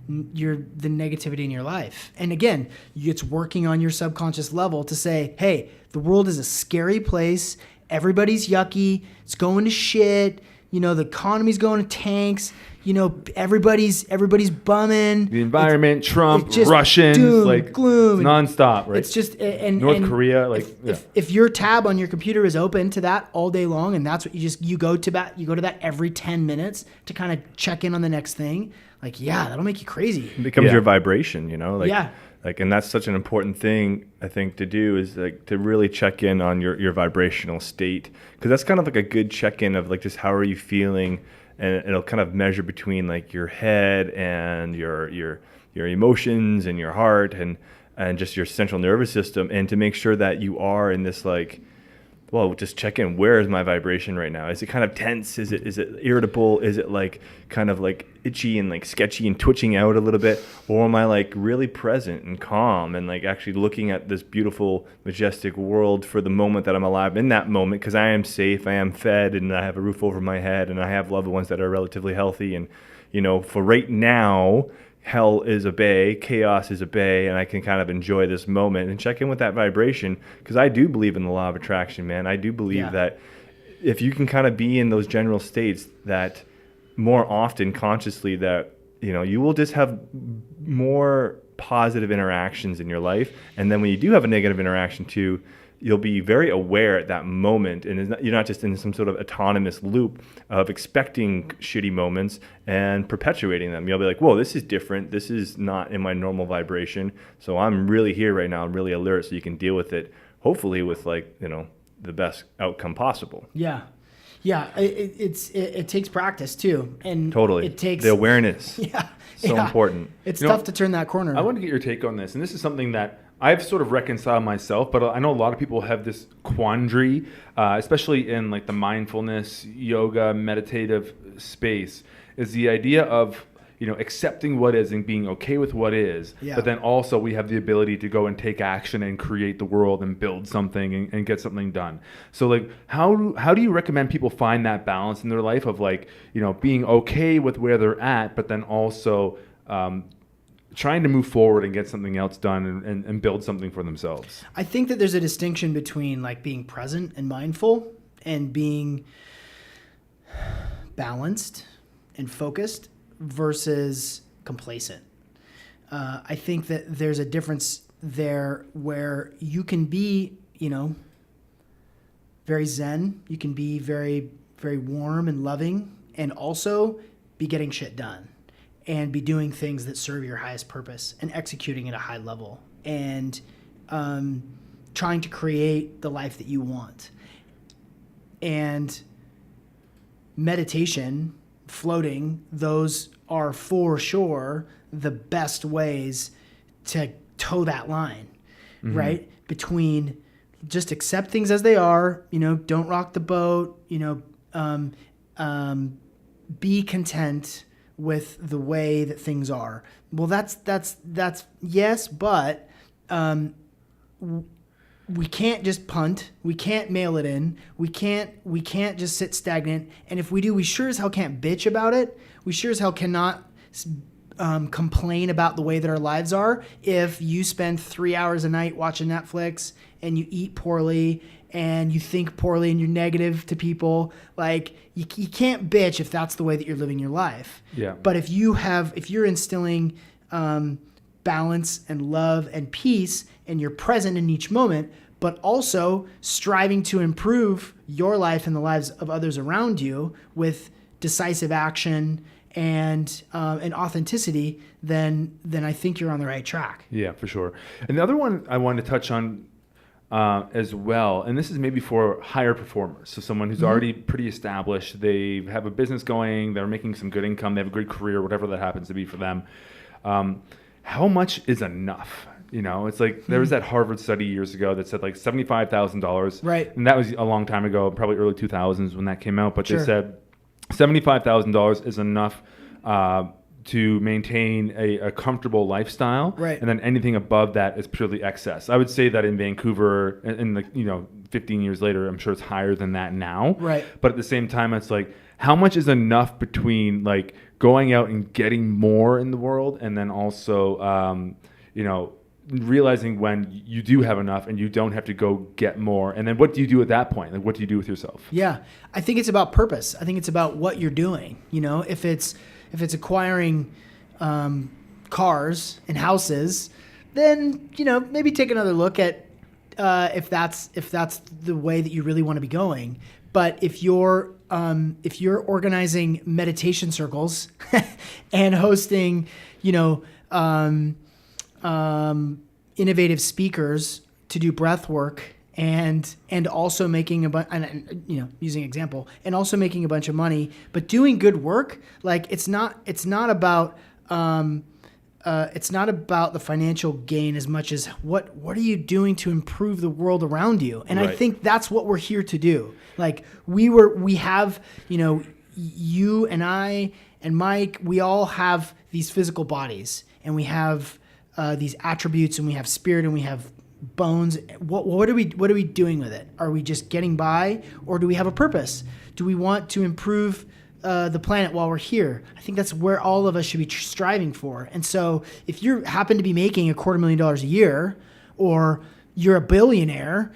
negativity in your life. And again, it's working on your subconscious level to say, hey, the world is a scary place. Everybody's yucky. It's going to shit. The economy's going to tanks. everybody's bumming. The environment, Trump, just Russians, doom, like gloom, it's nonstop, right? It's just North Korea, like if your tab on your computer is open to that all day long, and that's what you go to that every 10 minutes to kind of check in on the next thing, like that'll make you crazy. It becomes your vibration, Like, and that's such an important thing, I think, to do, is like to really check in on your vibrational state, because that's kind of like a good check-in of like just how are you feeling, and it'll kind of measure between like your head and your emotions and your heart and just your central nervous system, and to make sure that you are in this like, well, just check in. Where is my vibration right now? Is it kind of tense? Is it irritable? Is it like kind of like itchy and like sketchy and twitching out a little bit? Or am I like really present and calm and like actually looking at this beautiful, majestic world for the moment that I'm alive in that moment, because I am safe, I am fed, and I have a roof over my head, and I have loved ones that are relatively healthy. And, for right now, hell is a bay, chaos is a bay, and I can kind of enjoy this moment and check in with that vibration, because I do believe in the law of attraction, man. I do believe that if you can kind of be in those general states, that more often consciously, that you will just have more positive interactions in your life. And then when you do have a negative interaction too, you'll be very aware at that moment, and you're not just in some sort of autonomous loop of expecting shitty moments and perpetuating them. You'll be like, whoa, this is different. This is not in my normal vibration. So I'm really here right now. I'm really alert, so you can deal with it, hopefully with like, the best outcome possible. Yeah. Yeah. It takes practice too. And totally. It takes the awareness. So important. It's tough to turn that corner. I want to get your take on this. And this is something that I've sort of reconciled myself, but I know a lot of people have this quandary, especially in like the mindfulness, yoga, meditative space, is the idea of, accepting what is and being okay with what is. Yeah. But then also we have the ability to go and take action and create the world and build something and get something done. So like, how do you recommend people find that balance in their life of like, being okay with where they're at, but then also trying to move forward and get something else done and build something for themselves? I think that there's a distinction between like being present and mindful and being balanced and focused versus complacent. I think that there's a difference there where you can be, very zen, you can be very, very warm and loving, and also be getting shit done and be doing things that serve your highest purpose and executing at a high level and trying to create the life that you want. And meditation, floating, those are for sure the best ways to toe that line, right? Between just accept things as they are, don't rock the boat, be content with the way that things are. Well, that's yes, but we can't just punt. We can't mail it in. We can't just sit stagnant. And if we do, we sure as hell can't bitch about it. We sure as hell cannot complain about the way that our lives are. If you spend 3 hours a night watching Netflix and you eat poorly and you think poorly and you're negative to people, like you can't bitch if that's the way that you're living your life. Yeah. But if you're instilling balance and love and peace, and you're present in each moment, but also striving to improve your life and the lives of others around you with decisive action and authenticity, then I think you're on the right track. Yeah, for sure. And the other one I wanted to touch on as well, and this is maybe for higher performers. So someone who's already pretty established, they have a business going, they're making some good income, they have a good career, whatever that happens to be for them. How much is enough? It's like there was that Harvard study years ago that said like $75,000. Right. And that was a long time ago, probably early 2000s when that came out. But Sure. They said $75,000 is enough to maintain a comfortable lifestyle. Right. And then anything above that is purely excess. I would say that in Vancouver, in 15 years later, I'm sure it's higher than that now. Right. But at the same time, it's like, how much is enough between like going out and getting more in the world, and then also, realizing when you do have enough and you don't have to go get more, and then what do you do at that point? Like, what do you do with yourself? Yeah, I think it's about purpose. I think it's about what you're doing. If if it's acquiring cars and houses, then maybe take another look at if that's the way that you really want to be going. But if you're organizing meditation circles and hosting innovative speakers to do breath work and also making using an example, and also making a bunch of money, but doing good work, like it's not about the financial gain as much as what are you doing to improve the world around you? And right. I think that's what we're here to do. Like we have, you and I and Mike, we all have these physical bodies, and we have these attributes, and we have spirit, and we have bones. What are we doing with it? Are we just getting by, or do we have a purpose? Do we want to improve the planet while we're here? I think that's where all of us should be striving for. And so if you happen to be making $250,000 a year, or you're a billionaire,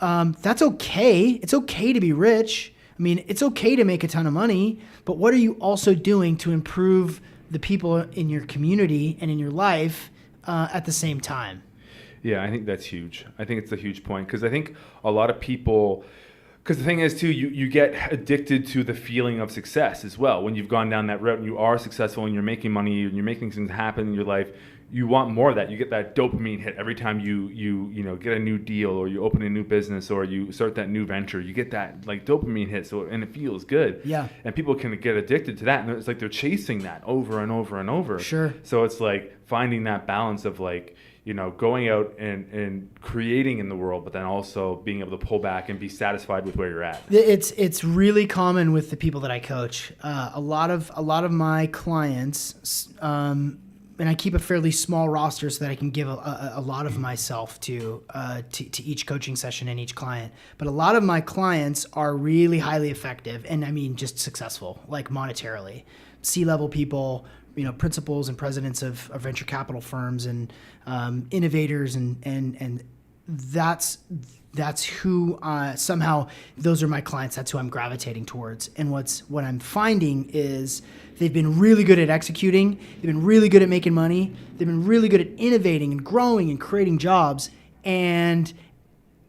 that's okay. It's okay to be rich. I mean, it's okay to make a ton of money, but what are you also doing to improve the people in your community and in your life at the same time? Yeah, I think that's huge. I think it's a huge point, because I think a lot of people, because the thing is too, you get addicted to the feeling of success as well. When you've gone down that route and you are successful and you're making money and you're making things happen in your life, you want more of that. You get that dopamine hit every time you get a new deal, or you open a new business, or you start that new venture. You get that like dopamine hit, and it feels good. Yeah. And people can get addicted to that, and it's like they're chasing that over and over and over. Sure. So it's like finding that balance of like, going out and creating in the world, but then also being able to pull back and be satisfied with where you're at. It's really common with the people that I coach. A lot of my clients, and I keep a fairly small roster so that I can give a lot of myself to each coaching session and each client. But a lot of my clients are really highly effective, and I mean just successful, like monetarily. C-level people, principals and presidents of venture capital firms, and innovators, and that's who somehow those are my clients. That's who I'm gravitating towards. And what I'm finding is they've been really good at executing. They've been really good at making money. They've been really good at innovating and growing and creating jobs. And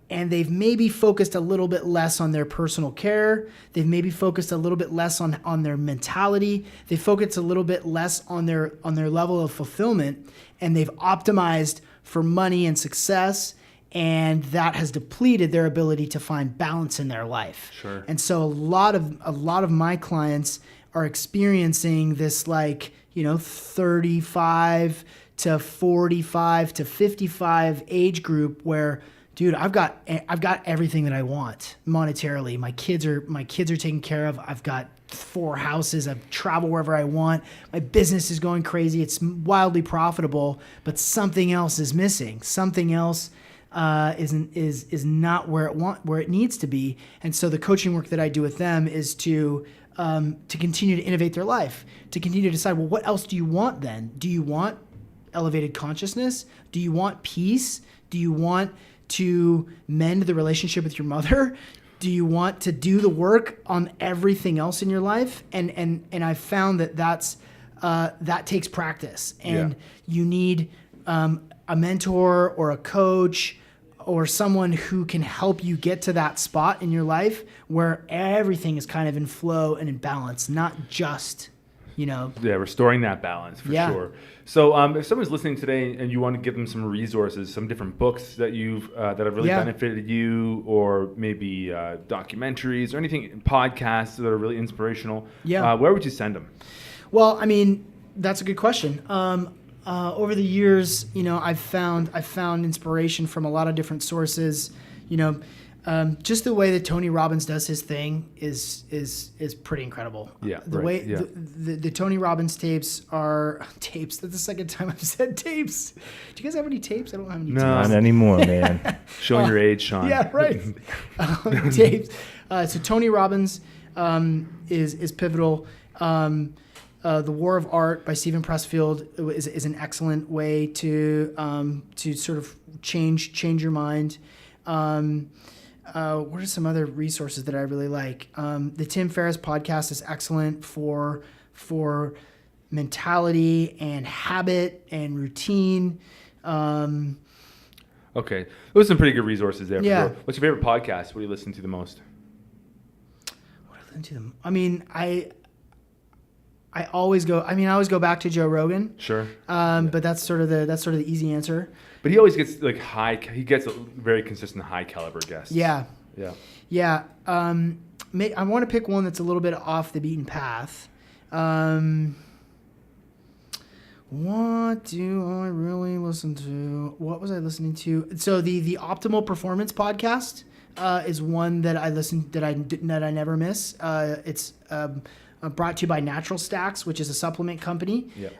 they've maybe focused a little bit less on their personal care. They've maybe focused a little bit less on their mentality. They focused a little bit less on their level of fulfillment, and they've optimized for money and success, and that has depleted their ability to find balance in their life. Sure. And so a lot of my clients are experiencing this 35 to 45 to 55 age group where, dude, I've got everything that I want monetarily. My kids are taken care of. I've got 4 houses. I travel wherever I want. My business is going crazy. It's wildly profitable, but something else is missing. Something else is not where it needs to be. And so the coaching work that I do with them is to continue to innovate their life, to continue to decide, well, what else do you want then? Do you want elevated consciousness? Do you want peace? Do you want to mend the relationship with your mother? Do you want to do the work on everything else in your life? And I've found that takes practice, and you need a mentor or a coach or someone who can help you get to that spot in your life where everything is kind of in flow and in balance, not just, restoring that balance for sure. So if someone's listening today and you want to give them some resources, some different books that that have really benefited you, or maybe documentaries or anything, podcasts that are really inspirational, where would you send them? Well, I mean, that's a good question. Over the years, I've found inspiration from a lot of different sources. Just the way that Tony Robbins does his thing is pretty incredible. The Tony Robbins tapes are tapes. That's the second time I've said tapes. Do you guys have any tapes? I don't have any tapes. Not anymore, man. Showing your age, Sean. Yeah, right. Tapes. So Tony Robbins is pivotal. The War of Art by Stephen Pressfield is an excellent way to sort of change your mind. What are some other resources that I really like? The Tim Ferriss podcast is excellent for mentality and habit and routine. Okay. Those are some pretty good resources there. Yeah. For sure. What's your favorite podcast? What do you listen to the most? What do I listen to them? I mean, I always go back to Joe Rogan. Sure. But that's sort of the easy answer. But he always gets he gets a very consistent high caliber guests. Yeah. Yeah. Yeah. I want to pick one that's a little bit off the beaten path. What do I really listen to? What was I listening to? So the Optimal Performance podcast is one that I never miss. It's brought to you by Natural Stacks, which is a supplement company. Yeah.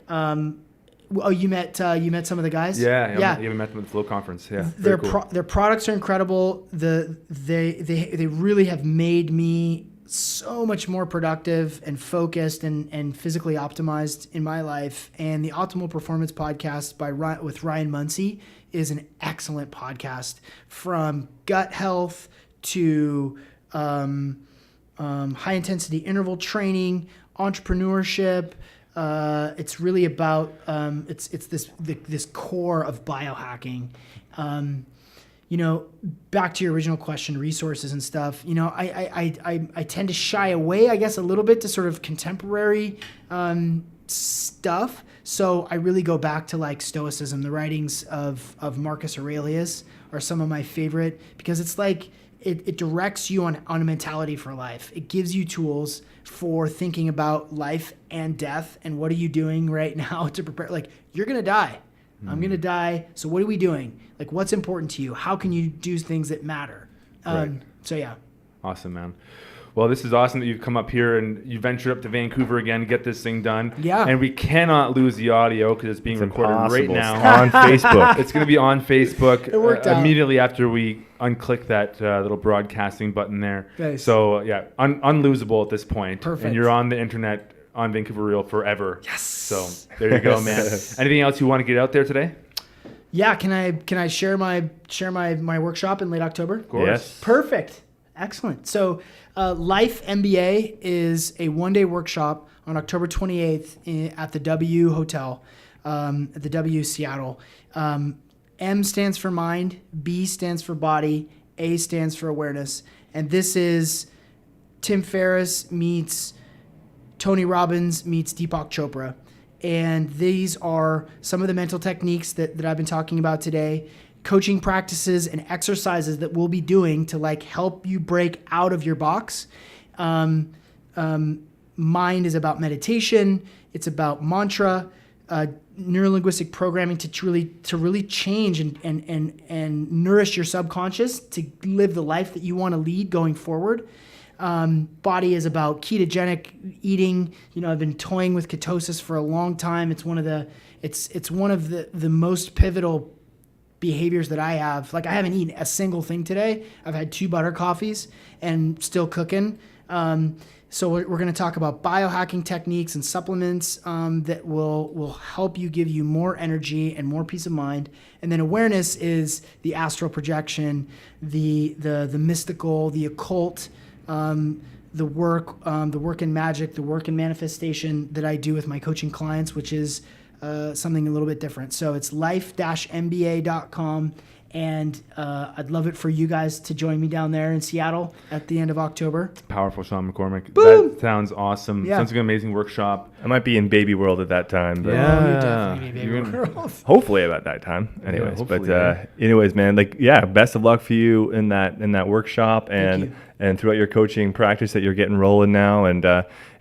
You met some of the guys? Yeah. You met them at the Flow Conference. Yeah. Their Cool. their products are incredible. They really have made me so much more productive and focused and physically optimized in my life. And the Optimal Performance podcast with Ryan Muncie is an excellent podcast, from gut health to high intensity interval training, entrepreneurship. It's really about it's this core of biohacking. Back to your original question, resources and stuff. I tend to shy away, I guess, a little bit to sort of contemporary stuff. So I really go back to like Stoicism. The writings of Marcus Aurelius are some of my favorite, because it's like it directs you on a mentality for life. It gives you tools for thinking about life and death, and what are you doing right now to prepare. Like, you're gonna die. I'm going to die. So what are we doing? Like, what's important to you? How can you do things that matter? Right. So, yeah. Awesome, man. Well, this is awesome that you've come up here and you ventured up to Vancouver again to get this thing done. Yeah. And we cannot lose the audio because it's being recorded right impossible. now. On Facebook. It's going to be on Facebook It worked out. immediately after we unclick that little broadcasting button there. Nice. So, yeah, unlosable at this point. Perfect. And you're on the internet on Vancouver Real forever. Yes. So there you go, man. Anything else you want to get out there today? Yeah. Can I share my workshop in late October? Of course. Yes. Perfect. Excellent. So LIFE MBA is a one-day workshop on October 28th at the W Hotel, at the W Seattle. M stands for mind, B stands for body, A stands for awareness. And this is Tim Ferriss meets Tony Robbins meets Deepak Chopra. And these are some of the mental techniques that I've been talking about today, coaching practices and exercises that we'll be doing to like help you break out of your box. Mind is about meditation. It's about mantra, neurolinguistic programming to really change and nourish your subconscious to live the life that you want to lead going forward. Body is about ketogenic eating. I've been toying with ketosis for a long time. It's one of the most pivotal behaviors that I have. Like, I haven't eaten a single thing today. I've had 2 butter coffees and still cooking. So we're going to talk about biohacking techniques and supplements that will help you, give you more energy and more peace of mind. And then awareness is the astral projection, the mystical, the occult, the work in magic, the work in manifestation that I do with my coaching clients, which is something a little bit different. So it's life-mba.com. And I'd love it for you guys to join me down there in Seattle at the end of October. Powerful, Sean McCormick. Boom! That sounds awesome. Yeah. Sounds like an amazing workshop. I might be in baby world at that time. But Oh, you're definitely a baby You're gonna- girl. hopefully about that time. Anyways, hopefully, anyways, man, best of luck for you in that workshop Thank you. and throughout your coaching practice that you're getting rolling now. And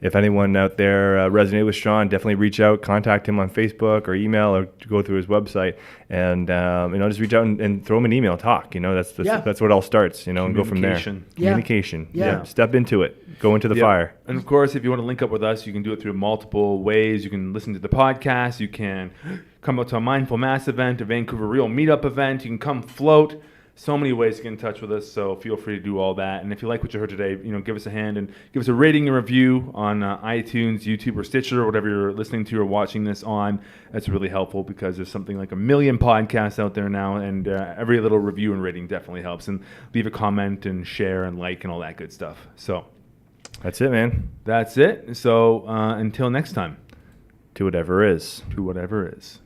if anyone out there resonated with Sean, definitely reach out, contact him on Facebook or email, or go through his website, and just reach out and throw him an email, talk. That's what it all starts. And go from there. Communication. Yeah. Communication. Yeah. Step into it. Go into the Yep. fire. And of course, if you want to link up with us, you can do it through multiple ways. You can listen to the podcast. You can come out to a Mindful Mass event, a Vancouver Real meetup event. You can come float. So many ways to get in touch with us, so feel free to do all that. And if you like what you heard today, give us a hand and give us a rating and review on iTunes, YouTube, or Stitcher, or whatever you're listening to or watching this on. That's really helpful because there's something like 1 million podcasts out there now, and every little review and rating definitely helps. And leave a comment and share and like and all that good stuff. So That's it, man. that's it. So until next time. to whatever is. To whatever is.